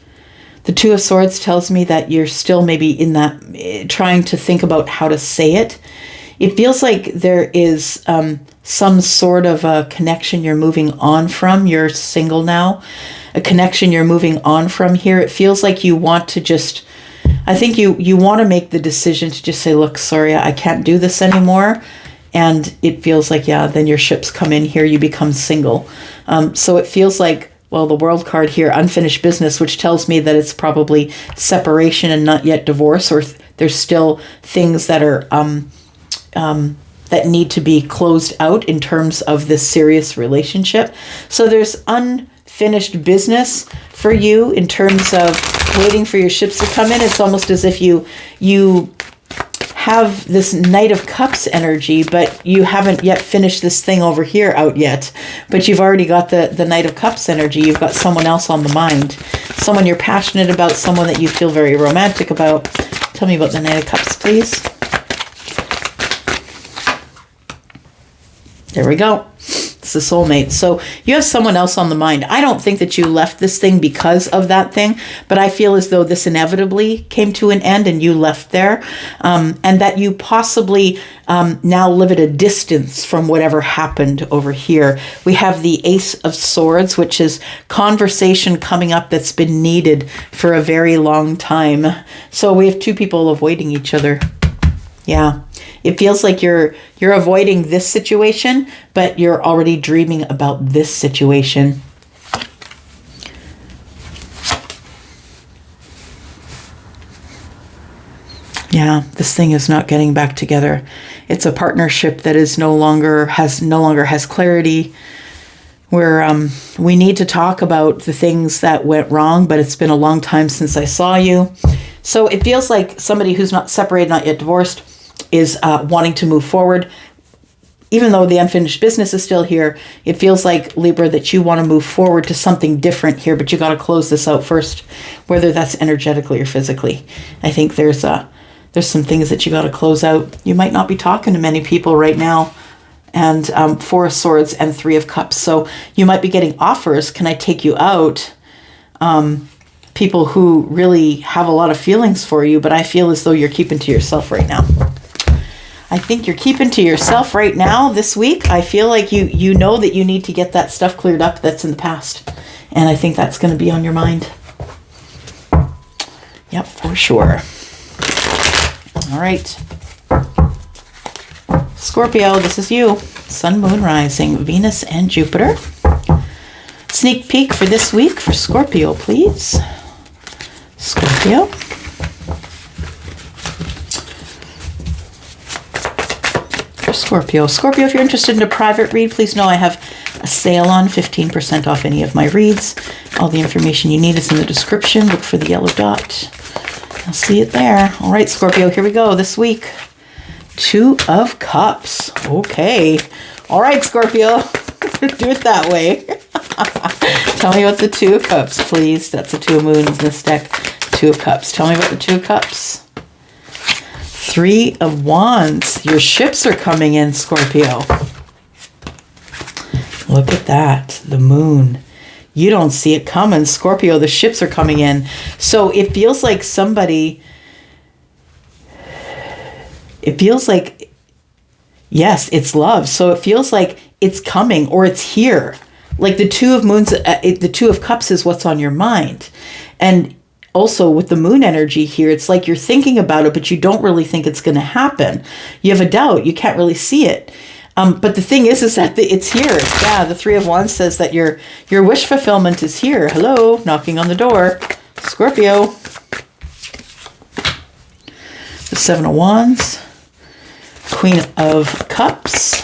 The Two of Swords tells me that you're still maybe in that, trying to think about how to say it. It feels like there is some sort of a connection you're moving on from. You're single now. A connection you're moving on from here. It feels like you want to just... I think you want to make the decision to just say, look, sorry, I can't do this anymore. And it feels like, yeah, then your ships come in here, you become single. So it feels like, well, the World card here, unfinished business, which tells me that it's probably separation and not yet divorce, or there's still things that are that need to be closed out in terms of this serious relationship. So there's unfinished business for you in terms of waiting for your ships to come in. It's almost as if you have this Knight of Cups energy, but you haven't yet finished this thing over here out yet. But you've already got the Knight of Cups energy. You've got someone else on the mind. Someone you're passionate about, someone that you feel very romantic about. Tell me about the Knight of Cups, please. There we go. the soulmate. So you have someone else on the mind. I don't think that you left this thing because of that thing, but I feel as though this inevitably came to an end and you left there, and that you possibly now live at a distance from whatever happened over here. We have the Ace of Swords, which is conversation coming up that's been needed for a very long time. So we have two people avoiding each other. Yeah, it feels like you're avoiding this situation, but you're already dreaming about this situation. Yeah, this thing is not getting back together. It's a partnership that is no longer has clarity. Where we need to talk about the things that went wrong, but it's been a long time since I saw you. So it feels like somebody who's not separated, not yet divorced, is wanting to move forward. Even though the unfinished business is still here, it feels like, Libra, that you want to move forward to something different here, but you got to close this out first, whether that's energetically or physically. I think there's some things that you got to close out. You might not be talking to many people right now. And Four of Swords and Three of Cups. So you might be getting offers. Can I take you out? People who really have a lot of feelings for you, but I feel as though you're keeping to yourself right now. I think you're keeping to yourself right now this week. I feel like you know that you need to get that stuff cleared up that's in the past. And I think that's going to be on your mind. Yep, for sure. All right. Scorpio, this is you. Sun, Moon, Rising, Venus, and Jupiter. Sneak peek for this week for Scorpio, please. Scorpio. For Scorpio. Scorpio, if you're interested in a private read, please know I have a sale on 15% off any of my reads. All the information you need is in the description. Look for the yellow dot. I'll see it there. All right, Scorpio, here we go this week. Two of Cups. Okay. All right, Scorpio. Do it that way. Tell me about the Two of Cups, please. That's the Two of Moons in this deck. Two of Cups. Tell me about the Two of Cups. Three of Wands. Your ships are coming in, Scorpio. Look at that. The Moon. You don't see it coming, Scorpio. The ships are coming in. So it feels like somebody... It feels like, yes, it's love. So it feels like it's coming or it's here. Like the Two of Moons, the Two of Cups is what's on your mind. And also with the Moon energy here, it's like you're thinking about it, but you don't really think it's going to happen. You have a doubt. You can't really see it. But the thing is that it's here. Yeah, the Three of Wands says that your wish fulfillment is here. Hello, knocking on the door. Scorpio. The Seven of Wands. Queen of Cups.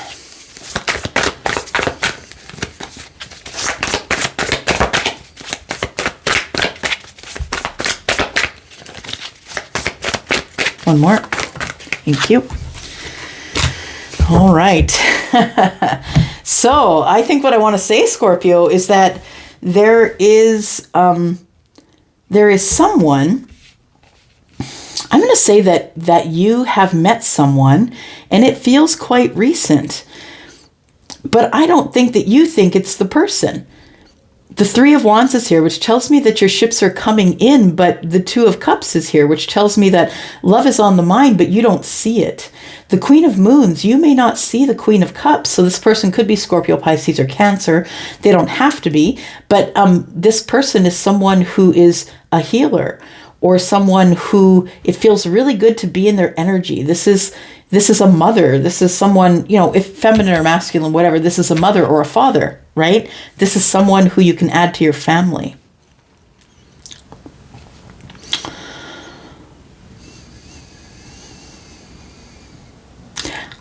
One more. Thank you. All right. So I think what I want to say, Scorpio, is that there is someone. I'm going to say that you have met someone and it feels quite recent, but I don't think that you think it's the person. The Three of Wands is here, which tells me that your ships are coming in, but the Two of Cups is here, which tells me that love is on the mind, but you don't see it. The Queen of Moons, you may not see the Queen of Cups, so this person could be Scorpio, Pisces, or Cancer. They don't have to be, but this person is someone who is a healer, or someone who it feels really good to be in their energy. This is a mother. This is someone, if feminine or masculine, whatever, this is a mother or a father, right? This is someone who you can add to your family.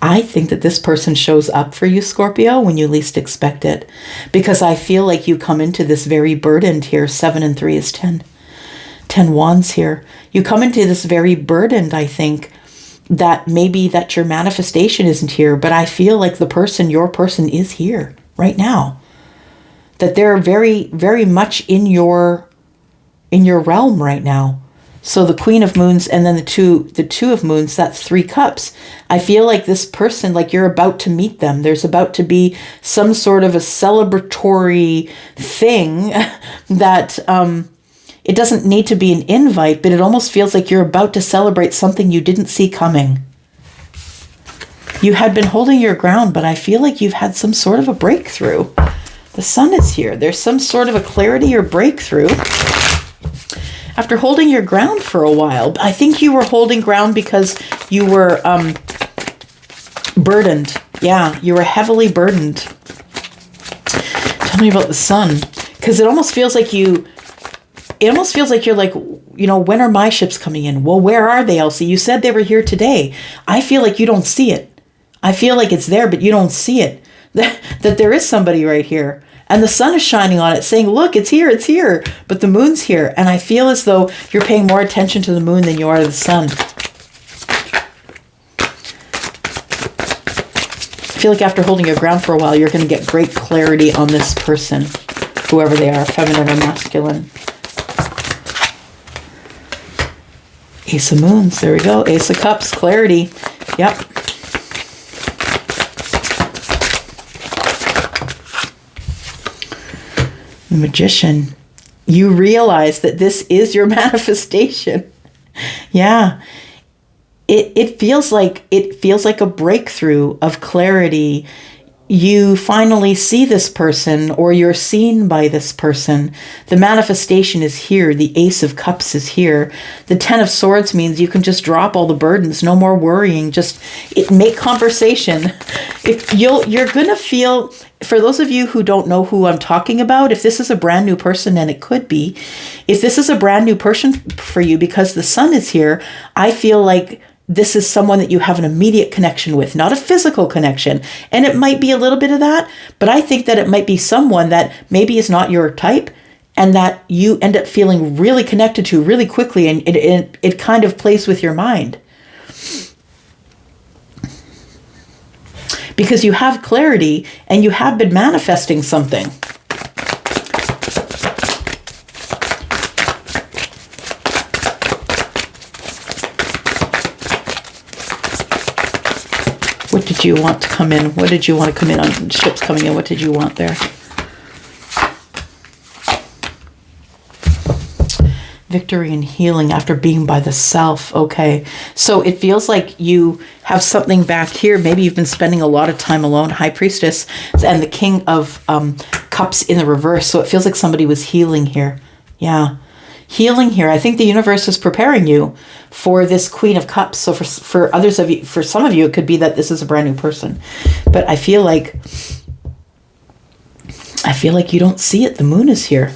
I think that this person shows up for you, Scorpio, when you least expect it, because I feel like you come into this very burdened here. 7 and 3 is 10. 10 Wands here. You come into this very burdened, I think, that maybe that your manifestation isn't here, but I feel like your person is here right now. That they're very, very much in your realm right now. So the Queen of Moons and then the two of Moons, that's 3 cups. I feel like this person, like you're about to meet them. There's about to be some sort of a celebratory thing that it doesn't need to be an invite, but it almost feels like you're about to celebrate something you didn't see coming. You had been holding your ground, but I feel like you've had some sort of a breakthrough. The Sun is here. There's some sort of a clarity or breakthrough. After holding your ground for a while, I think you were holding ground because you were burdened. Yeah, you were heavily burdened. Tell me about the Sun, because it almost feels like you're like, you know, when are my ships coming in? Well, where are they, Elsie? You said they were here today. I feel like you don't see it. I feel like it's there, but you don't see it. That there is somebody right here. And the Sun is shining on it, saying, look, it's here. But the Moon's here. And I feel as though you're paying more attention to the Moon than you are to the Sun. I feel like after holding your ground for a while, you're going to get great clarity on this person, whoever they are, feminine or masculine. Ace of Moons, there we go. Ace of Cups, clarity. Yep. The Magician. You realize that this is your manifestation. Yeah. It feels like a breakthrough of clarity. You finally see this person, or you're seen by this person. The manifestation is here. The Ace of Cups is here. The Ten of Swords means you can just drop all the burdens. No more worrying. Just make conversation. If you're gonna feel, for those of you who don't know who I'm talking about, if this is a brand new person, and it could be, if this is a brand new person for you because the Sun is here, I feel like this is someone that you have an immediate connection with, not a physical connection. And it might be a little bit of that, but I think that it might be someone that maybe is not your type and that you end up feeling really connected to really quickly, and it kind of plays with your mind. Because you have clarity and you have been manifesting something. What did you want to come in? What did you want to come in on ships coming in? What did you want there? Victory and healing after being by the self. Okay. So it feels like you have something back here. Maybe you've been spending a lot of time alone. High Priestess and the King of Cups in the reverse. So it feels like somebody was healing here. Yeah. Healing here. I think the universe is preparing you for this Queen of Cups. So for others of you, for some of you, it could be that this is a brand new person. But I feel like you don't see it. The Moon is here.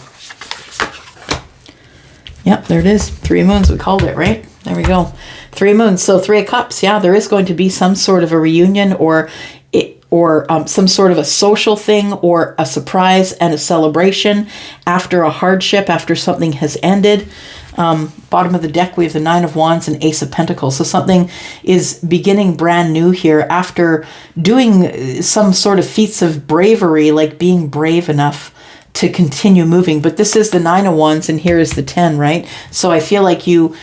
Yep, there it is. 3 moons, we called it, right? There we go. 3 moons. So 3 of Cups. Yeah, there is going to be some sort of a reunion or some sort of a social thing or a surprise and a celebration after a hardship, after something has ended. Bottom of the deck, we have the 9 of Wands and Ace of Pentacles. So something is beginning brand new here after doing some sort of feats of bravery, like being brave enough to continue moving. But this is the 9 of Wands and here is the 10, right? So I feel like you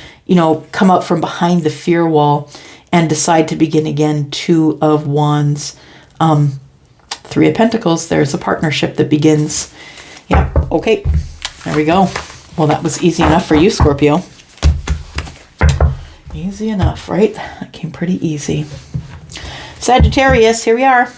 come out from behind the fear wall and decide to begin again. 2 of Wands. 3 of Pentacles, there's a partnership that begins. Yeah, okay, there we go. Well, that was easy enough for you, Scorpio. Easy enough, right? That came pretty easy. Sagittarius, here we are.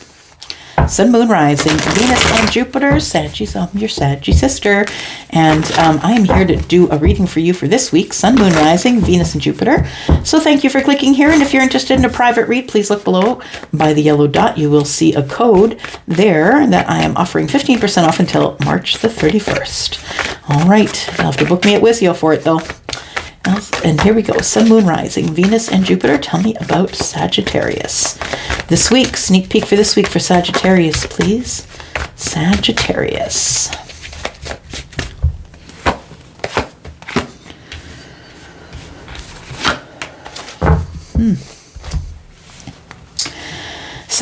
Sun, Moon, Rising, Venus and Jupiter, Sagittarius, your Saggy sister. And I am here to do a reading for you for this week, Sun, Moon, Rising, Venus and Jupiter. So thank you for clicking here. And if you're interested in a private read, please look below by the yellow dot. You will see a code there that I am offering 15% off until March the 31st. All right. You'll have to book me at Wizio for it, though. And here we go. Sun, Moon, Rising, Venus, and Jupiter. Tell me about Sagittarius. This week, sneak peek for this week for Sagittarius, please. Sagittarius.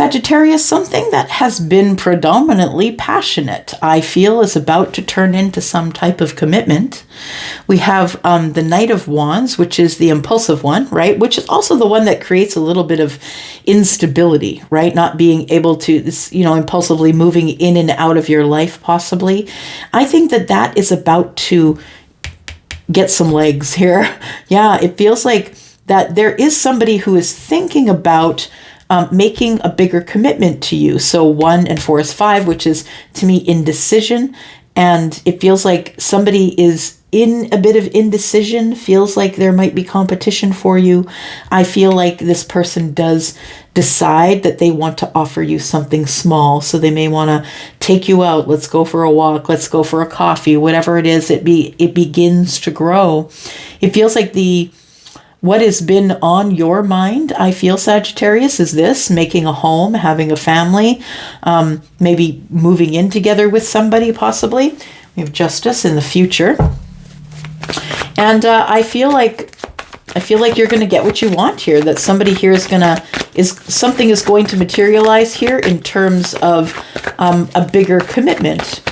Sagittarius, something that has been predominantly passionate, I feel, is about to turn into some type of commitment. We have the Knight of Wands, which is the impulsive one, right? Which is also the one that creates a little bit of instability, right? Not being able to, impulsively moving in and out of your life, possibly. I think that that is about to get some legs here. Yeah, it feels like that there is somebody who is thinking about making a bigger commitment to you. So 1 and 4 is 5, which is, to me, indecision. And it feels like somebody is in a bit of indecision, feels like there might be competition for you. I feel like this person does decide that they want to offer you something small. So they may want to take you out. Let's go for a walk. Let's go for a coffee. Whatever it is, it begins to grow. It feels like what has been on your mind, I feel, Sagittarius, is this: making a home, having a family, maybe moving in together with somebody, possibly. We have Justice in the future. And I feel like you're going to get what you want here, that somebody here something is going to materialize here in terms of a bigger commitment.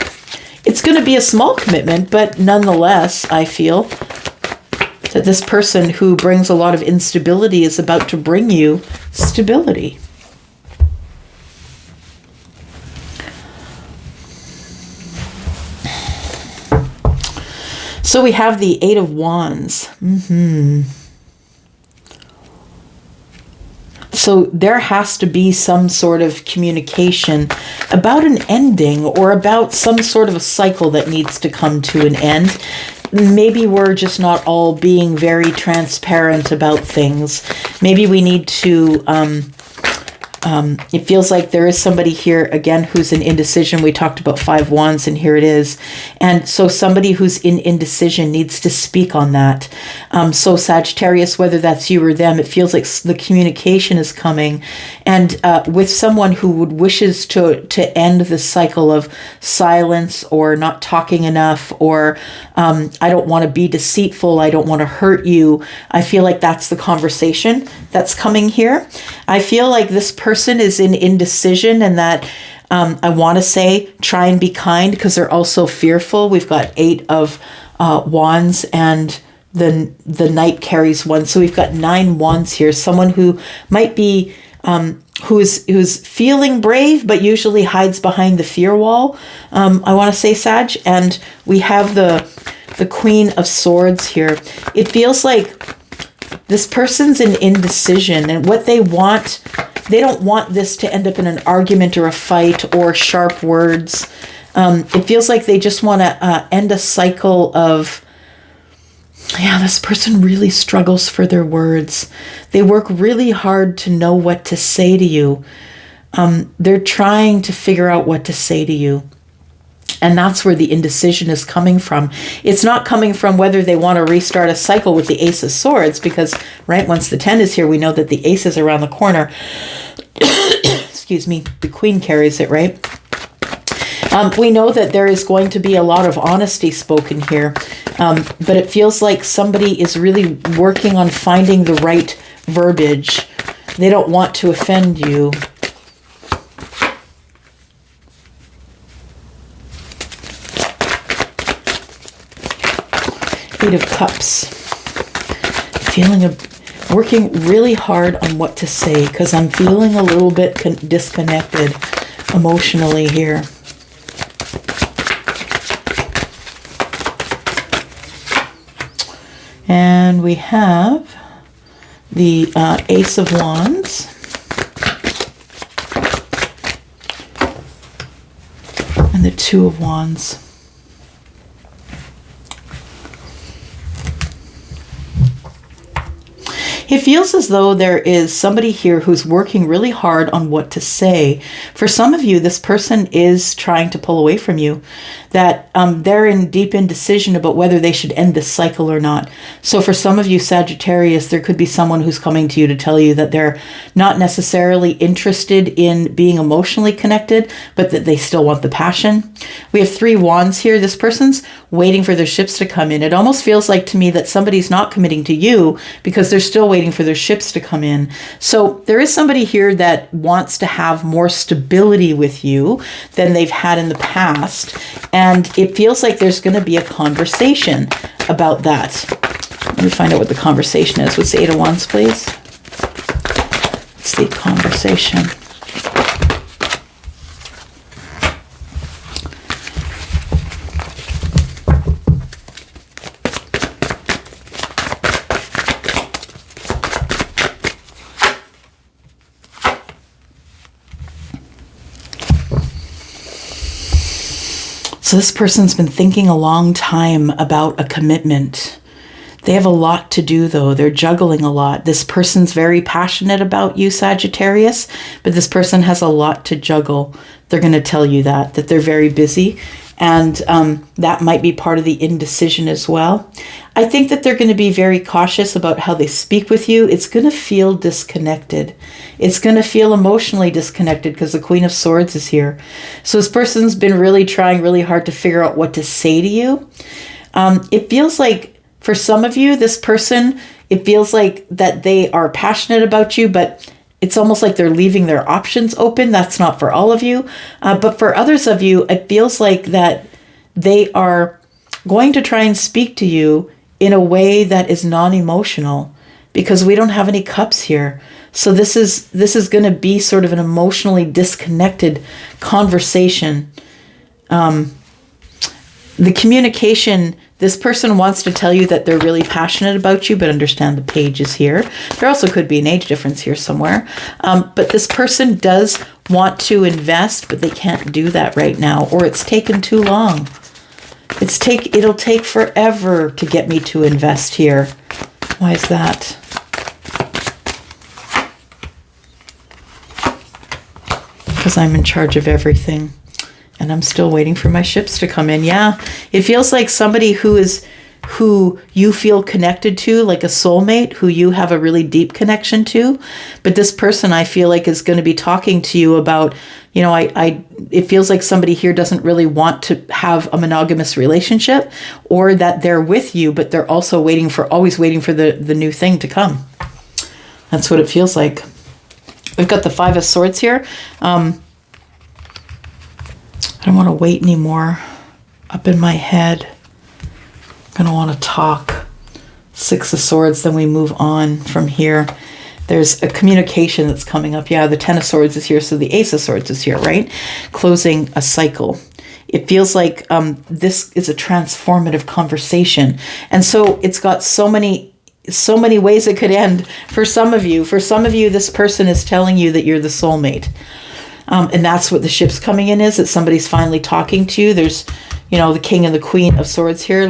It's going to be a small commitment, but nonetheless, I feel that this person who brings a lot of instability is about to bring you stability. So we have the 8 of Wands. So there has to be some sort of communication about an ending, or about some sort of a cycle that needs to come to an end. Maybe we're just not all being very transparent about things. Maybe we need to, it feels like there is somebody here, again, who's in indecision. We talked about 5 Wands, and here it is. And so somebody who's in indecision needs to speak on that. So Sagittarius, whether that's you or them, it feels like the communication is coming. And with someone who wishes to end the cycle of silence, or not talking enough, or I don't want to be deceitful, I don't want to hurt you. I feel like that's the conversation that's coming here. I feel like this person is in indecision, and that I want to say try and be kind, because they're also fearful. We've got 8 of Wands, and the Knight carries 1. So we've got 9 Wands here. Someone who might be who's feeling brave, but usually hides behind the fear wall. I want to say, Sag. And we have the Queen of Swords here. It feels like this person's in indecision, and what they want, they don't want this to end up in an argument or a fight or sharp words. It feels like they just want to end a cycle of, this person really struggles for their words. They work really hard to know what to say to you. They're trying to figure out what to say to you. And that's where the indecision is coming from. It's not coming from whether they want to restart a cycle with the Ace of Swords, because, right, once the 10 is here, we know that the Ace is around the corner. Excuse me, the Queen carries it, right? We know that there is going to be a lot of honesty spoken here, but it feels like somebody is really working on finding the right verbiage. They don't want to offend you. Eight of Cups. Working really hard on what to say, because I'm feeling a little bit disconnected emotionally here. And we have the Ace of Wands. And the 2 of Wands. It feels as though there is somebody here who's working really hard on what to say. For some of you, this person is trying to pull away from you. that they're in deep indecision about whether they should end this cycle or not. So for some of you Sagittarius, there could be someone who's coming to you to tell you that they're not necessarily interested in being emotionally connected, but that they still want the passion. We have 3 wands here. This person's waiting for their ships to come in. It almost feels like to me that somebody's not committing to you because they're still waiting for their ships to come in. So there is somebody here that wants to have more stability with you than they've had in the past. And it feels like there's going to be a conversation about that. Let me find out what the conversation is. What's the 8 of Wands, please? What's the conversation? So this person's been thinking a long time about a commitment. They have a lot to do, though. They're juggling a lot. This person's very passionate about you, Sagittarius, but this person has a lot to juggle. They're going to tell you that they're very busy, and that might be part of the indecision as well. I think that they're going to be very cautious about how they speak with you. It's going to feel disconnected. It's going to feel emotionally disconnected because the Queen of Swords is here. So this person's been really trying really hard to figure out what to say to you. It feels like for some of you, this person, it feels like that they are passionate about you, but it's almost like they're leaving their options open. That's not for all of you. But for others of you, it feels like that they are going to try and speak to you in a way that is non-emotional, because we don't have any cups here. So this is going to be sort of an emotionally disconnected conversation. The communication, this person wants to tell you that they're really passionate about you, but understand the page is here. There also could be an age difference here somewhere. But this person does want to invest, but they can't do that right now, or it's taken too long. It'll take forever to get me to invest here. Why is that? Because I'm in charge of everything. And I'm still waiting for my ships to come in. Yeah, it feels like somebody who you feel connected to, like a soulmate, who you have a really deep connection to. But this person, I feel like, is going to be talking to you about, it feels like somebody here doesn't really want to have a monogamous relationship, or that they're with you, but they're also always waiting for the new thing to come. That's what it feels like. We've got the 5 of Swords here. I don't want to wait anymore up in my head. I'm going to want to talk. 6 of Swords, then we move on from here. There's a communication that's coming up. Yeah, the 10 of Swords is here, so the Ace of Swords is here, right? Closing a cycle. It feels like this is a transformative conversation. And so it's got so many ways it could end for some of you. For some of you, this person is telling you that you're the soulmate. And that's what the ship's coming in is, that somebody's finally talking to you. There's, the King and the Queen of Swords here,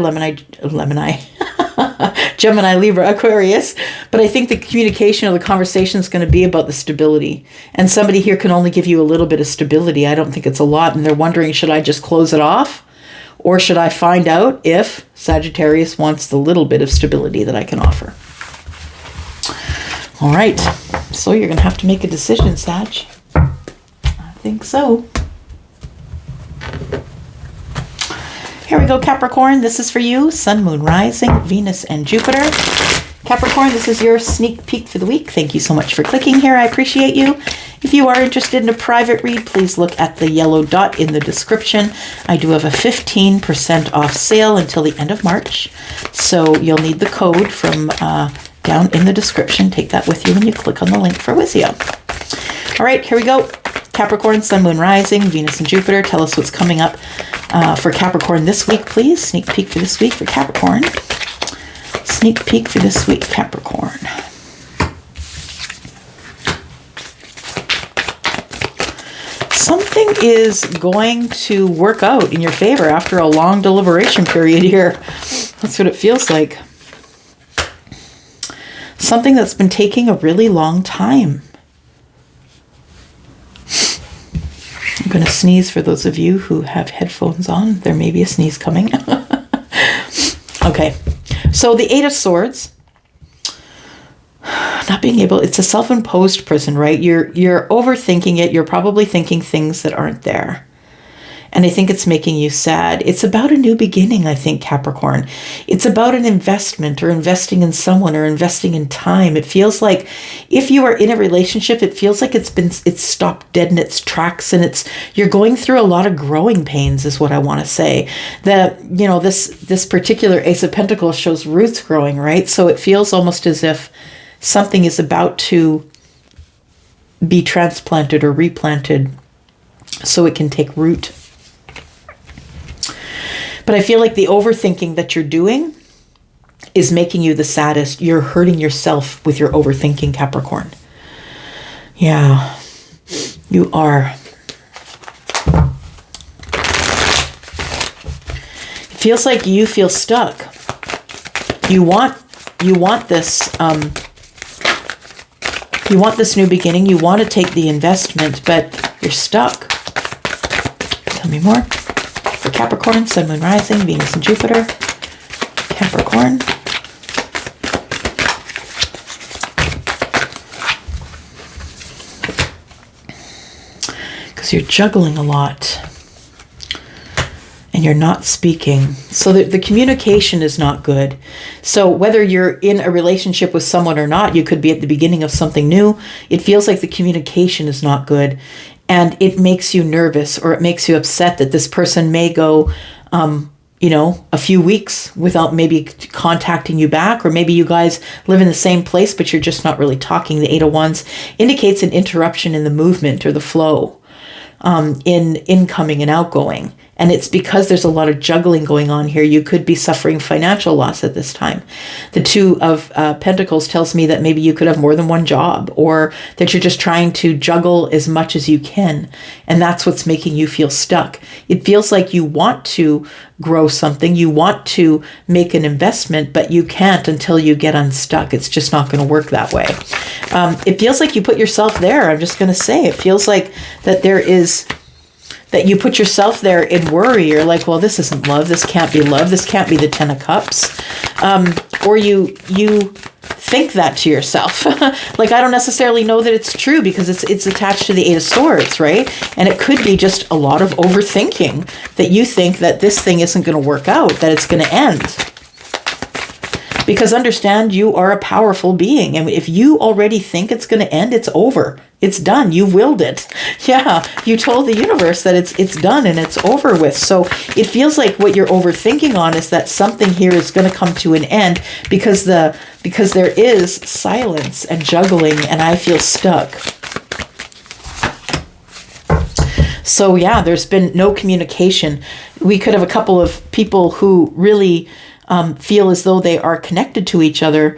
Gemini, Libra, Aquarius. But I think the communication or the conversation is going to be about the stability. And somebody here can only give you a little bit of stability. I don't think it's a lot. And they're wondering, should I just close it off? Or should I find out if Sagittarius wants the little bit of stability that I can offer? All right. So you're going to have to make a decision, Sag. I think so. Here we go, Capricorn. This is for you. Sun, Moon, Rising, Venus, and Jupiter. Capricorn, this is your sneak peek for the week. Thank you so much for clicking here. I appreciate you. If you are interested in a private read, please look at the yellow dot in the description. I do have a 15% off sale until the end of March. So you'll need the code from down in the description. Take that with you when you click on the link for Wizio. All right, here we go. Capricorn, Sun, Moon, Rising, Venus, and Jupiter. Tell us what's coming up for Capricorn this week, please. Sneak peek for this week for Capricorn. Sneak peek for this week, Capricorn. Something is going to work out in your favor after a long deliberation period here. That's what it feels like. Something that's been taking a really long time. I'm going to sneeze for those of you who have headphones on. There may be a sneeze coming. Okay. So the Eight of Swords, not being able, it's a self-imposed prison, right? You're overthinking it. You're probably thinking things that aren't there. And I think it's making you sad. It's about a new beginning, I think, Capricorn. It's about an investment, or investing in someone, or investing in time. It feels like if you are in a relationship, it feels like it's stopped dead in its tracks, and you're going through a lot of growing pains, is what I want to say. That, you know, this particular Ace of Pentacles shows roots growing, right? So it feels almost as if something is about to be transplanted or replanted so it can take root. But I feel like the overthinking that you're doing is making you the saddest. You're hurting yourself with your overthinking, Capricorn. Yeah, you are. It feels like you feel stuck. You want this. You want this new beginning. You want to take the investment, but you're stuck. Tell me more. For Capricorn, Sun, Moon, Rising, Venus, and Jupiter. Capricorn. Because you're juggling a lot. And you're not speaking. So the communication is not good. So whether you're in a relationship with someone or not, you could be at the beginning of something new. It feels like the communication is not good. And it makes you nervous, or it makes you upset that this person may go, a few weeks without maybe contacting you back, or maybe you guys live in the same place, but you're just not really talking. The Eight of Wands indicates an interruption in the movement or the flow, in incoming and outgoing. And it's because there's a lot of juggling going on here. You could be suffering financial loss at this time. The Two of Pentacles tells me that maybe you could have more than one job, or that you're just trying to juggle as much as you can. And that's what's making you feel stuck. It feels like you want to grow something. You want to make an investment, but you can't until you get unstuck. It's just not going to work that way. It feels like you put yourself there. I'm just going to say, it feels like that you put yourself there in worry. You're like, well, this isn't love. This can't be love. This can't be the Ten of Cups. Or you think that to yourself. Like, I don't necessarily know that it's true, because it's attached to the Eight of Swords, right? And it could be just a lot of overthinking, that you think that this thing isn't going to work out, that it's going to end. Because understand, you are a powerful being. And if you already think it's going to end, it's over. It's done. You willed it. Yeah, you told the universe that it's done and it's over with. So it feels like what you're overthinking on is that something here is going to come to an end, because there is silence and juggling, and I feel stuck. So yeah, there's been no communication. We could have a couple of people who really feel as though they are connected to each other,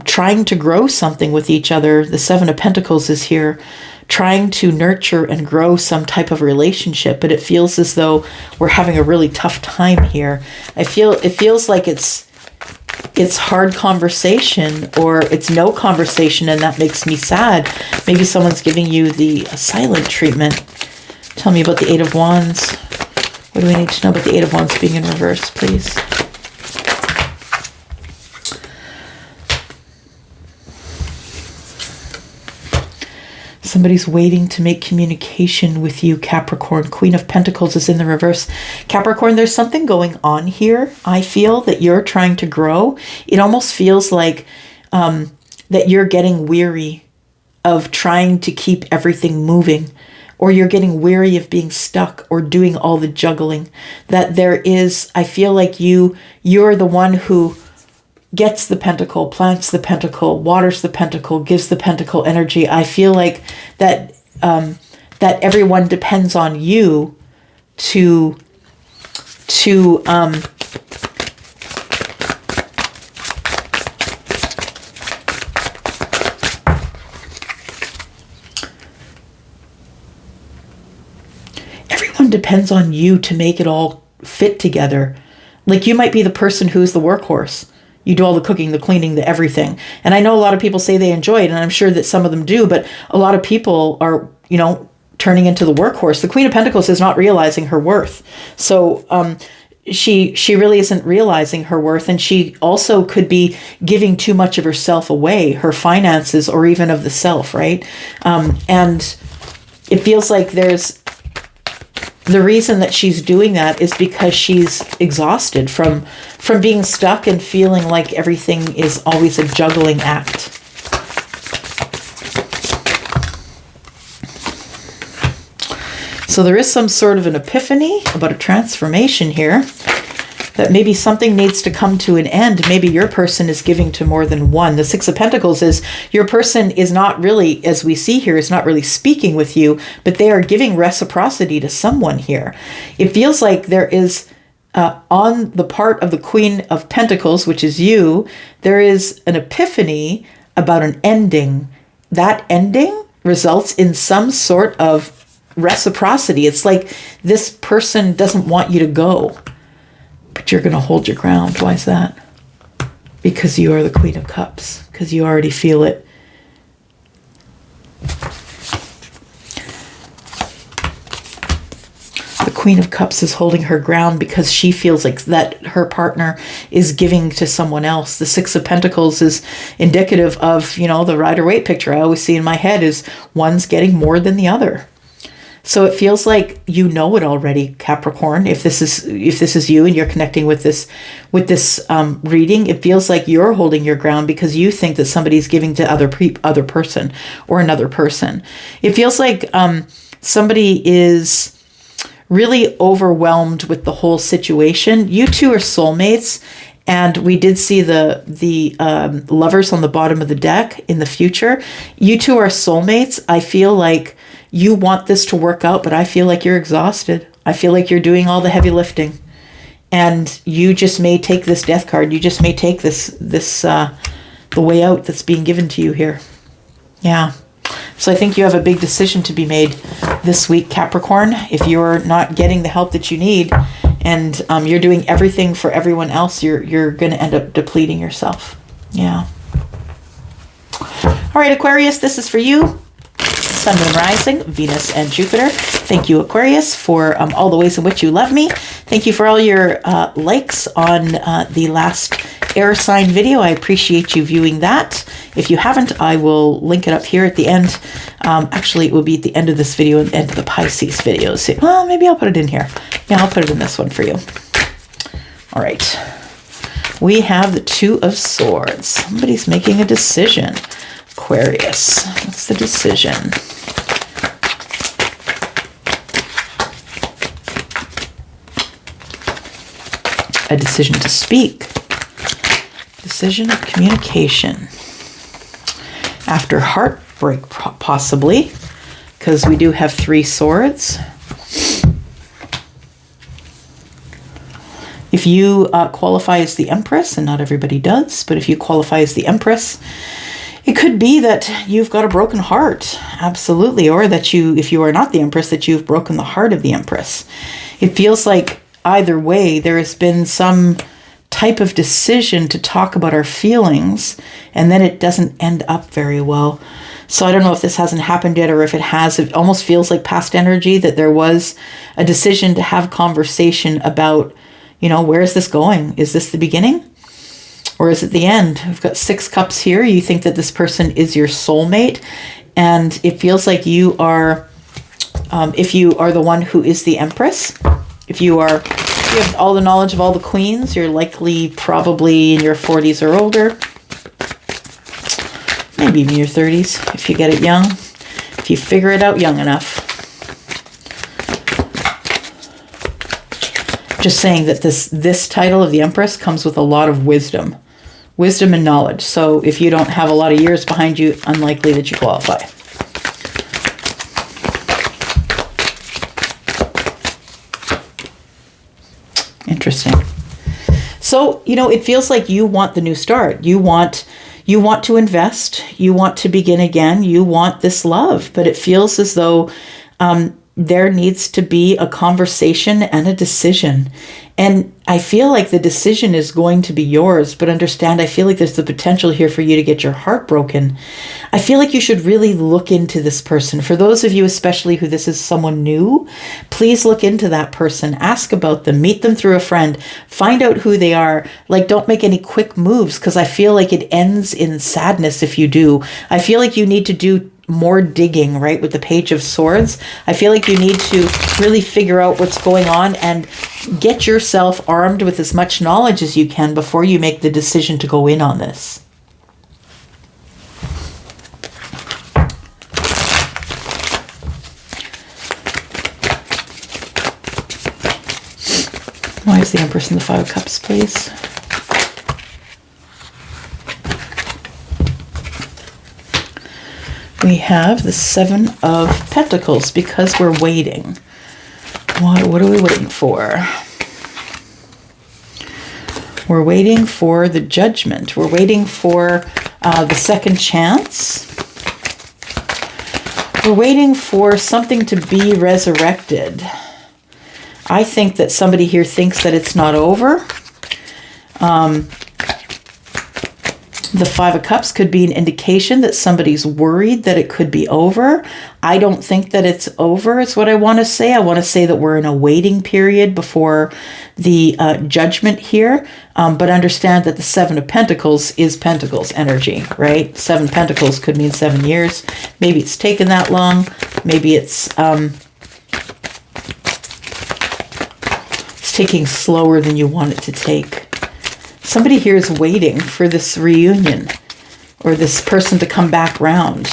trying to grow something with each other. The Seven of Pentacles is here, trying to nurture and grow some type of relationship, but it feels as though we're having a really tough time here. It feels like it's hard conversation, or it's no conversation, and that makes me sad. Maybe someone's giving you the silent treatment. Tell me about the Eight of Wands. What do we need to know about the Eight of Wands being in reverse, please? Somebody's waiting to make communication with you, Capricorn. Queen of Pentacles is in the reverse. Capricorn, there's something going on here. I feel that you're trying to grow. It almost feels like that you're getting weary of trying to keep everything moving, or you're getting weary of being stuck or doing all the juggling. That there is, I feel like you're the one who gets the pentacle, plants the pentacle, waters the pentacle, gives the pentacle energy. I feel like that that everyone depends on you to everyone depends on you to make it all fit together. Like, you might be the person who's the workhorse. You do all the cooking, the cleaning, the everything. And I know a lot of people say they enjoy it, and I'm sure that some of them do, but a lot of people are, turning into the workhorse. The Queen of Pentacles is not realizing her worth. So she really isn't realizing her worth, and she also could be giving too much of herself away, her finances, or even of the self, right? And it feels like the reason that she's doing that is because she's exhausted from being stuck and feeling like everything is always a juggling act. So there is some sort of an epiphany about a transformation here, that maybe something needs to come to an end. Maybe your person is giving to more than one. The Six of Pentacles is your person is not really, as we see here, is not really speaking with you, but they are giving reciprocity to someone here. It feels like there is, on the part of the Queen of Pentacles, which is you, there is an epiphany about an ending. That ending results in some sort of reciprocity. It's like this person doesn't want you to go, but you're going to hold your ground. Why is that? Because you are the Queen of Cups, because you already feel it. The Queen of Cups is holding her ground because she feels like that her partner is giving to someone else. The Six of Pentacles is indicative of, the Rider-Waite picture I always see in my head is one's getting more than the other. So it feels like you know it already, Capricorn. If this is you and you're connecting with this reading, it feels like you're holding your ground because you think that somebody's giving to other person or another person. It feels like somebody is really overwhelmed with the whole situation. You two are soulmates, and we did see the lovers on the bottom of the deck in the future. You two are soulmates. I feel like you want this to work out, but I feel like you're exhausted. I feel like you're doing all the heavy lifting, and you just may take this death card. You just may take this the way out that's being given to you here. Yeah. So I think you have a big decision to be made this week, Capricorn. If you're not getting the help that you need, and you're doing everything for everyone else, you're going to end up depleting yourself. Yeah. All right, Aquarius, this is for you. Sun, Moon, Rising, Venus, and Jupiter. Thank you, Aquarius, for all the ways in which you love me. Thank you for all your likes on the last air sign video. I appreciate you viewing that. If you haven't, I will link it up here at the end. Actually, it will be at the end of this video and the end of the Pisces video. So, well, maybe I'll put it in here. Yeah, I'll put it in this one for you. All right. We have the Two of Swords. Somebody's making a decision. Aquarius, what's the decision? A decision to speak. Decision of communication. After heartbreak, possibly, because we do have Three Swords. If you qualify as the Empress, and not everybody does, but if you qualify as the Empress, it could be that you've got a broken heart, absolutely, or that if you are not the Empress, that you've broken the heart of the Empress. It feels like either way, there has been some type of decision to talk about our feelings, and then it doesn't end up very well. So I don't know if this hasn't happened yet, or if it has. It almost feels like past energy, that there was a decision to have conversation about, where is this going? Is this the beginning? Or is it the end? We've got Six Cups here. You think that this person is your soulmate, and it feels like you are, if you are the one who is the Empress, if you have all the knowledge of all the queens, you're likely probably in your 40s or older, maybe even your 30s if you get it young, if you figure it out young enough. Just saying that this title of the Empress comes with a lot of wisdom and knowledge. So if you don't have a lot of years behind you, unlikely that you qualify. Interesting. So, it feels like you want the new start. You want to invest. You want to begin again. You want this love. But it feels as though there needs to be a conversation and a decision. And I feel like the decision is going to be yours, but understand, I feel like there's the potential here for you to get your heart broken. I feel like you should really look into this person. For those of you, especially who this is someone new, please look into that person. Ask about them, meet them through a friend, find out who they are. Like, don't make any quick moves, because I feel like it ends in sadness if you do. I feel like you need to do more digging, right? With the Page of Swords, I feel like you need to really figure out what's going on and get yourself armed with as much knowledge as you can before you make the decision to go in on this. Why is the Empress in the Five of Cups, please? We have the Seven of Pentacles, because we're waiting. What are we waiting for? We're waiting for the Judgment. We're waiting for the second chance. We're waiting for something to be resurrected. I think that somebody here thinks that it's not over. The Five of Cups could be an indication that somebody's worried that it could be over. I don't think that it's over, is what I want to say. I want to say that we're in a waiting period before the Judgment here. But understand that the Seven of Pentacles is Pentacles energy, right? Seven Pentacles could mean 7 years. Maybe it's taken that long. Maybe it's taking slower than you want it to take. Somebody here is waiting for this reunion or this person to come back round.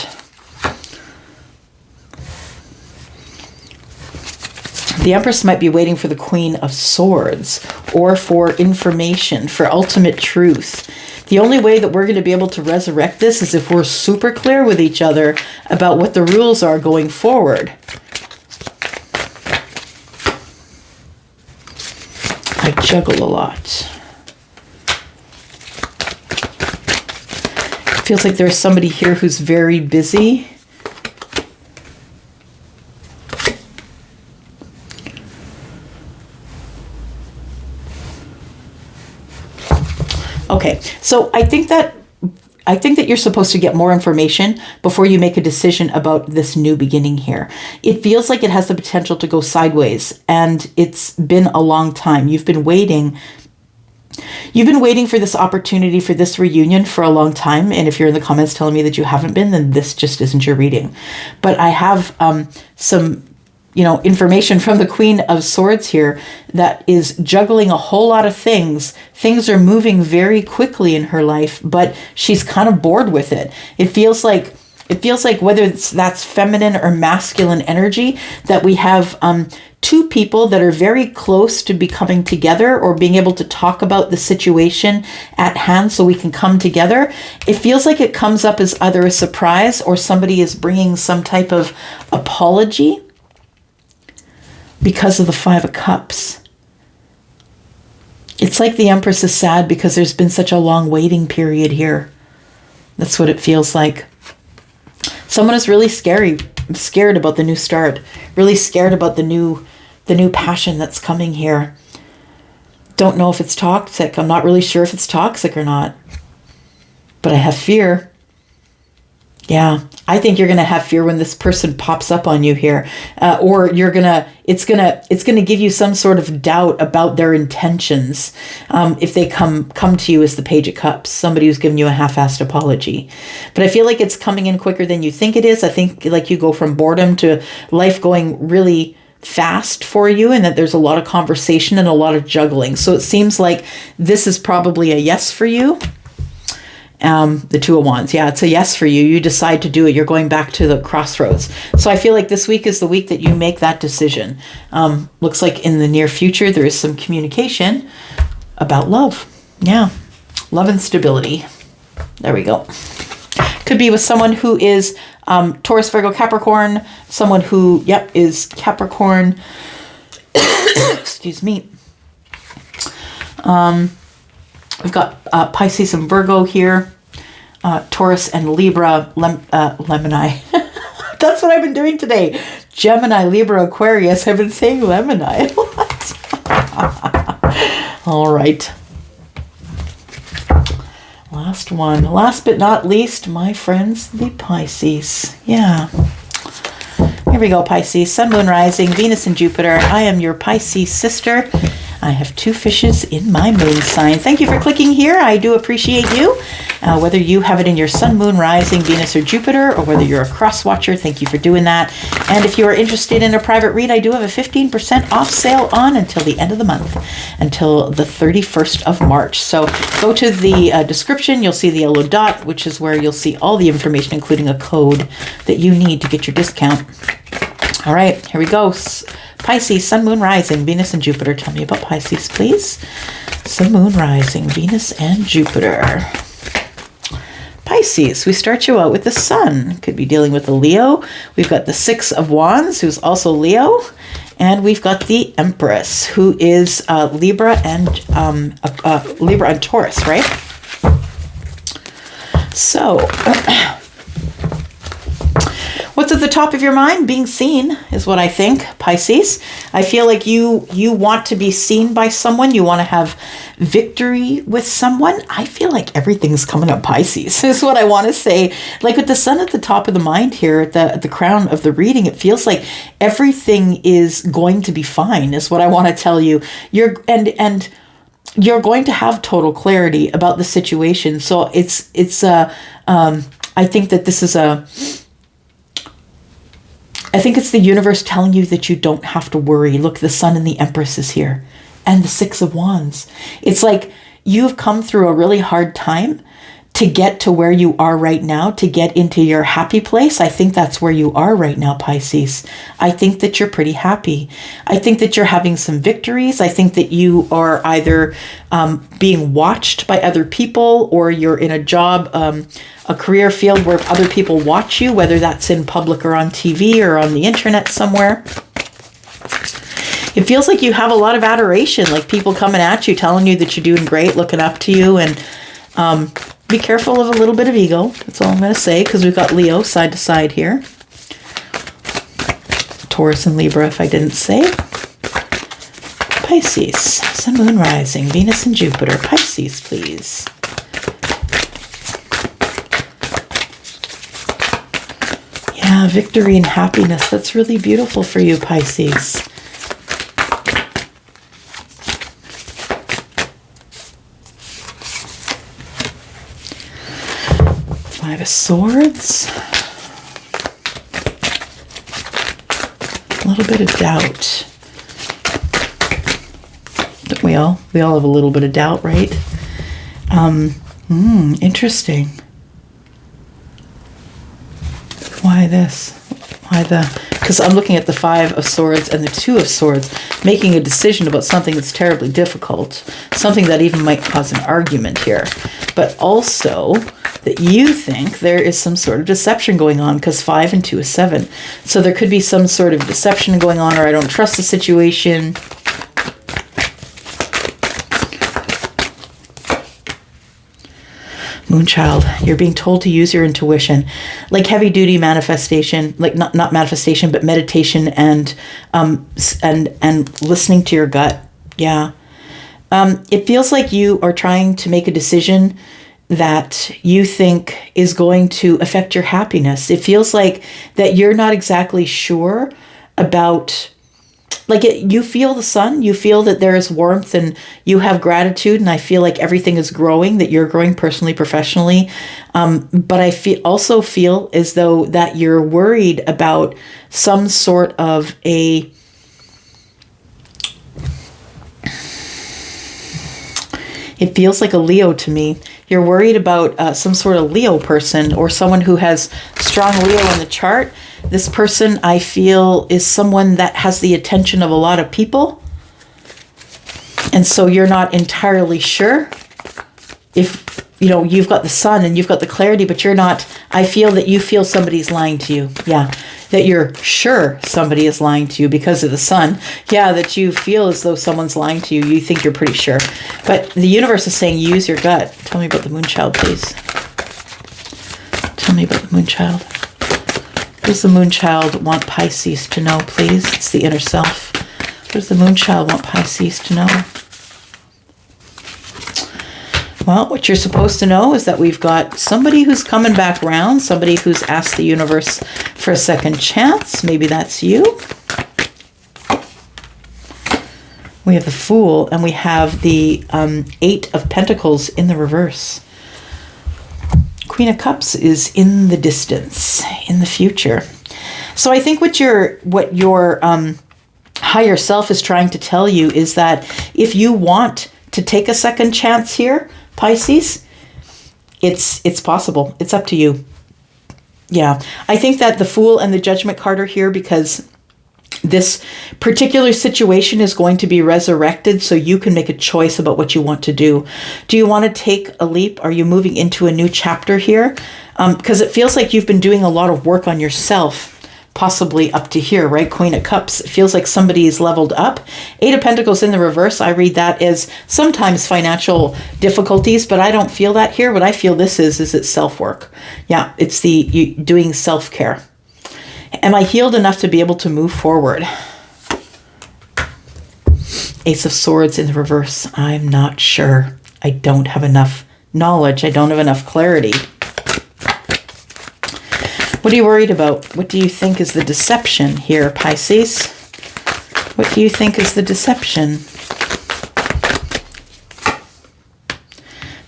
The Empress might be waiting for the Queen of Swords or for information, for ultimate truth. The only way that we're going to be able to resurrect this is if we're super clear with each other about what the rules are going forward. I juggle a lot. Feels like there's somebody here who's very busy. Okay, so I think that you're supposed to get more information before you make a decision about this new beginning here. It feels like it has the potential to go sideways, and it's been a long time. You've been waiting. You've been waiting for this opportunity, for this reunion for a long time. And if you're in the comments telling me that you haven't been, then this just isn't your reading. But I have some, information from the Queen of Swords here that is juggling a whole lot of things. Things are moving very quickly in her life, but she's kind of bored with it. It feels like whether that's feminine or masculine energy, that we have two people that are very close to becoming together or being able to talk about the situation at hand so we can come together. It feels like it comes up as either a surprise or somebody is bringing some type of apology because of the Five of Cups. It's like the Empress is sad because there's been such a long waiting period here. That's what it feels like. Someone is really scared about the new start, really scared about the new passion that's coming here. Don't know if it's toxic. I'm not really sure if it's toxic or not, but I have fear. Yeah, I think you're going to have fear when this person pops up on you here, or it's gonna give you some sort of doubt about their intentions. If they come to you as the Page of Cups, somebody who's giving you a half-assed apology. But I feel like it's coming in quicker than you think it is. I think like you go from boredom to life going really fast for you, and that there's a lot of conversation and a lot of juggling. So it seems like this is probably a yes for you. The Two of Wands. Yeah, it's a yes for you. You decide to do it. You're going back to the crossroads. So I feel like this week is the week that you make that decision. Looks like in the near future, there is some communication about love. Yeah. Love and stability. There we go. Could be with someone who is Taurus, Virgo, Capricorn. Someone who, is Capricorn. Excuse me. We've got Pisces and Virgo here, Taurus and Libra, Gemini. That's what I've been doing today. Gemini, Libra, Aquarius. I've been saying Lemini a lot. All right. Last one. Last but not least, my friends, the Pisces. Yeah. Here we go, Pisces. Sun, Moon, Rising, Venus, and Jupiter. I am your Pisces sister. I have 2 fishes in my moon sign. Thank you for clicking here. I do appreciate you. Whether you have it in your Sun, Moon, Rising, Venus, or Jupiter, or whether you're a cross watcher, thank you for doing that. And if you are interested in a private read, I do have a 15% off sale on until the end of the month, until the 31st of March. So go to the description. You'll see the yellow dot, which is where you'll see all the information, including a code that you need to get your discount. All right, here we go. Pisces, Sun, Moon, Rising, Venus, and Jupiter. Tell me about Pisces, please. Sun, Moon, Rising, Venus, and Jupiter. Pisces, we start you out with the Sun. Could be dealing with a Leo. We've got the 6 of Wands, who's also Leo. And we've got the Empress, who is Libra and Taurus, right? So, what's at the top of your mind? Being seen is what I think, Pisces. I feel like you want to be seen by someone. You want to have victory with someone. I feel like everything's coming up, Pisces, is what I want to say. Like with the Sun at the top of the mind here, at the crown of the reading, it feels like everything is going to be fine, is what I want to tell you. You're going to have total clarity about the situation. So I think that this is I think it's the universe telling you that you don't have to worry. Look, the Sun and the Empress is here. And the 6 of Wands. It's like you've come through a really hard time to get to where you are right now, to get into your happy place. I think that's where you are right now, Pisces. I think that you're pretty happy. I think that you're having some victories. I think that you are either being watched by other people, or you're in a job, a career field where other people watch you, whether that's in public or on TV or on the internet somewhere. It feels like you have a lot of adoration, like people coming at you, telling you that you're doing great, looking up to you, and be careful of a little bit of ego. That's all I'm going to say, because we've got Leo side to side here. Taurus and Libra, if I didn't say. Pisces, Sun, Moon, Rising, Venus, and Jupiter. Pisces, please. Yeah, victory and happiness. That's really beautiful for you, Pisces. 5 of Swords. A little bit of doubt. We all have a little bit of doubt, right? Interesting. Why this? Why the... Because I'm looking at the 5 of Swords and the 2 of Swords, making a decision about something that's terribly difficult, something that even might cause an argument here, but also that you think there is some sort of deception going on, because 5 and 2 is 7. So there could be some sort of deception going on, or I don't trust the situation. Moonchild, you're being told to use your intuition, like heavy duty manifestation, like not manifestation, but meditation and listening to your gut. Yeah. It feels like you are trying to make a decision that you think is going to affect your happiness. It feels like that you're not exactly sure about, like you feel the sun, you feel that there is warmth and you have gratitude, and I feel like everything is growing, that you're growing personally, professionally. But I also feel as though that you're worried about some sort of a... It feels like a Leo to me. You're worried about some sort of Leo person, or someone who has strong Leo in the chart. This person, I feel, is someone that has the attention of a lot of people. And so you're not entirely sure if, you know, you've got the sun and you've got the clarity, but you're not, I feel that you feel somebody's lying to you. Yeah. That you're sure somebody is lying to you because of the sun. Yeah, that you feel as though someone's lying to you. You think you're pretty sure. But the universe is saying use your gut. Tell me about the Moonchild, please. Tell me about the Moonchild. does the moon child want Pisces to know, please? It's the inner self. What does the moon child want Pisces to know? Well, what you're supposed to know is that we've got somebody who's coming back around, somebody who's asked the universe for a second chance. Maybe that's you. We have the Fool, and we have the Eight of Pentacles in the reverse. Queen of Cups is in the distance, in the future. So I think what your higher self is trying to tell you is that if you want to take a second chance here, Pisces, it's possible. It's up to you. Yeah, I think that the Fool and the Judgment card are here because this particular situation is going to be resurrected so you can make a choice about what you want to do. Do you want to take a leap? Are you moving into a new chapter here? Because it feels like you've been doing a lot of work on yourself, possibly up to here, right? Queen of Cups. It feels like somebody's leveled up. Eight of Pentacles in the reverse. I read that as sometimes financial difficulties, but I don't feel that here. What I feel this is it's self-work. Yeah, it's you doing self-care. Am I healed enough to be able to move forward? Ace of Swords in the reverse. I'm not sure. I don't have enough knowledge. I don't have enough clarity. What are you worried about? What do you think is the deception here, Pisces? What do you think is the deception?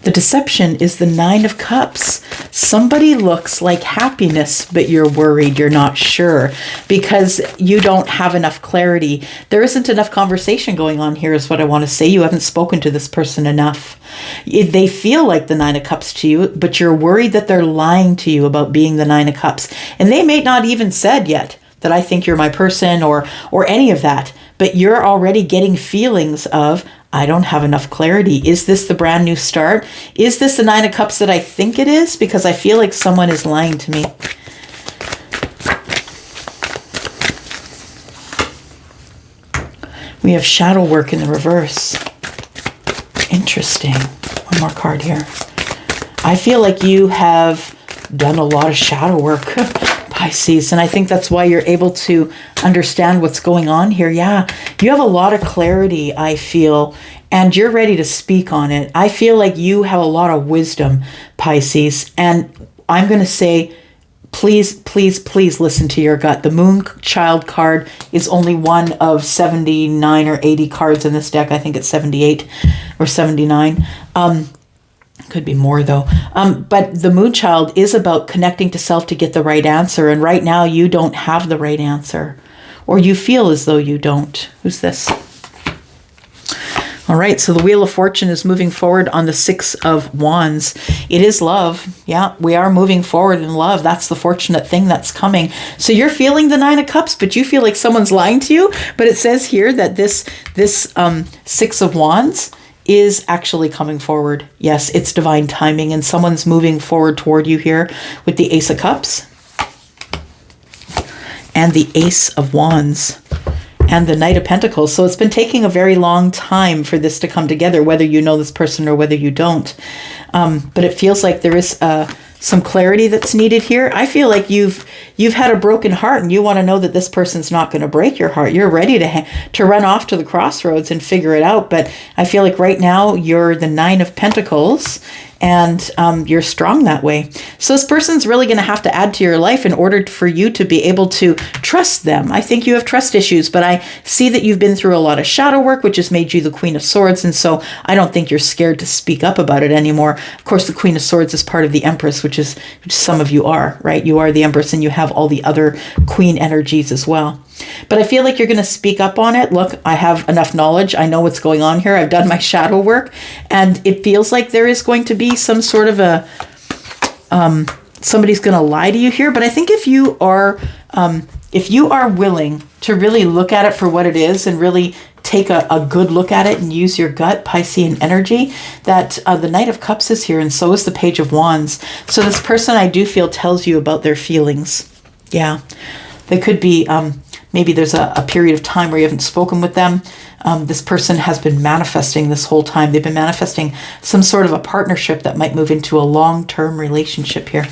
The deception is the Nine of Cups. Somebody looks like happiness, but you're worried, you're not sure, because you don't have enough clarity. There isn't enough conversation going on here is what I want to say. You haven't spoken to this person enough. They feel like the Nine of Cups to you, but you're worried that they're lying to you about being the Nine of Cups. And they may not even said yet that I think you're my person or any of that, but you're already getting feelings of, I don't have enough clarity. Is this the brand new start? Is this the Nine of Cups that I think it is? Because I feel like someone is lying to me. We have shadow work in the reverse. Interesting. One more card here. I feel like you have done a lot of shadow work, Pisces, and I think that's why you're able to understand what's going on here. Yeah, you have a lot of clarity, I feel, and you're ready to speak on it. I feel like you have a lot of wisdom, Pisces, and I'm going to say, please, please, please listen to your gut. The Moon Child card is only one of 79 or 80 cards in this deck. I think it's 78 or 79. Could be more though. But the Moon Child is about connecting to self to get the right answer. And right now you don't have the right answer, or you feel as though you don't. Who's this? All right. So the Wheel of Fortune is moving forward on the Six of Wands. It is love. Yeah, we are moving forward in love. That's the fortunate thing that's coming. So you're feeling the Nine of Cups, but you feel like someone's lying to you. But it says here that this Six of Wands is actually coming forward. Yes, it's divine timing, and someone's moving forward toward you here with the Ace of Cups and the Ace of Wands and the Knight of Pentacles. So it's been taking a very long time for this to come together, whether you know this person or whether you don't. But it feels like there is some clarity that's needed here. I feel like you've had a broken heart and you want to know that this person's not going to break your heart. You're ready to run off to the crossroads and figure it out. But I feel like right now you're the Nine of Pentacles and you're strong that way. So this person's really going to have to add to your life in order for you to be able to trust them. I think you have trust issues, but I see that you've been through a lot of shadow work, which has made you the Queen of Swords. And so I don't think you're scared to speak up about it anymore. Of course, the Queen of Swords is part of the Empress, which some of you are, right? You are the Empress and you have all the other Queen energies as well. But I feel like you're going to speak up on it. Look, I have enough knowledge. I know what's going on here. I've done my shadow work. And it feels like there is going to be some sort of a, somebody's going to lie to you here. But I think if you are willing to really look at it for what it is and really take a good look at it and use your gut, Piscean energy, that the Knight of Cups is here and so is the Page of Wands. So this person, I do feel, tells you about their feelings. Yeah. They could be, maybe there's a period of time where you haven't spoken with them. This person has been manifesting this whole time. They've been manifesting some sort of a partnership that might move into a long-term relationship here.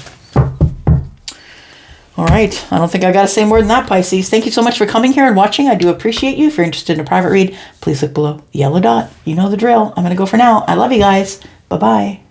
All right. I don't think I got to say more than that, Pisces. Thank you so much for coming here and watching. I do appreciate you. If you're interested in a private read, please look below the yellow dot. You know the drill. I'm going to go for now. I love you guys. Bye-bye.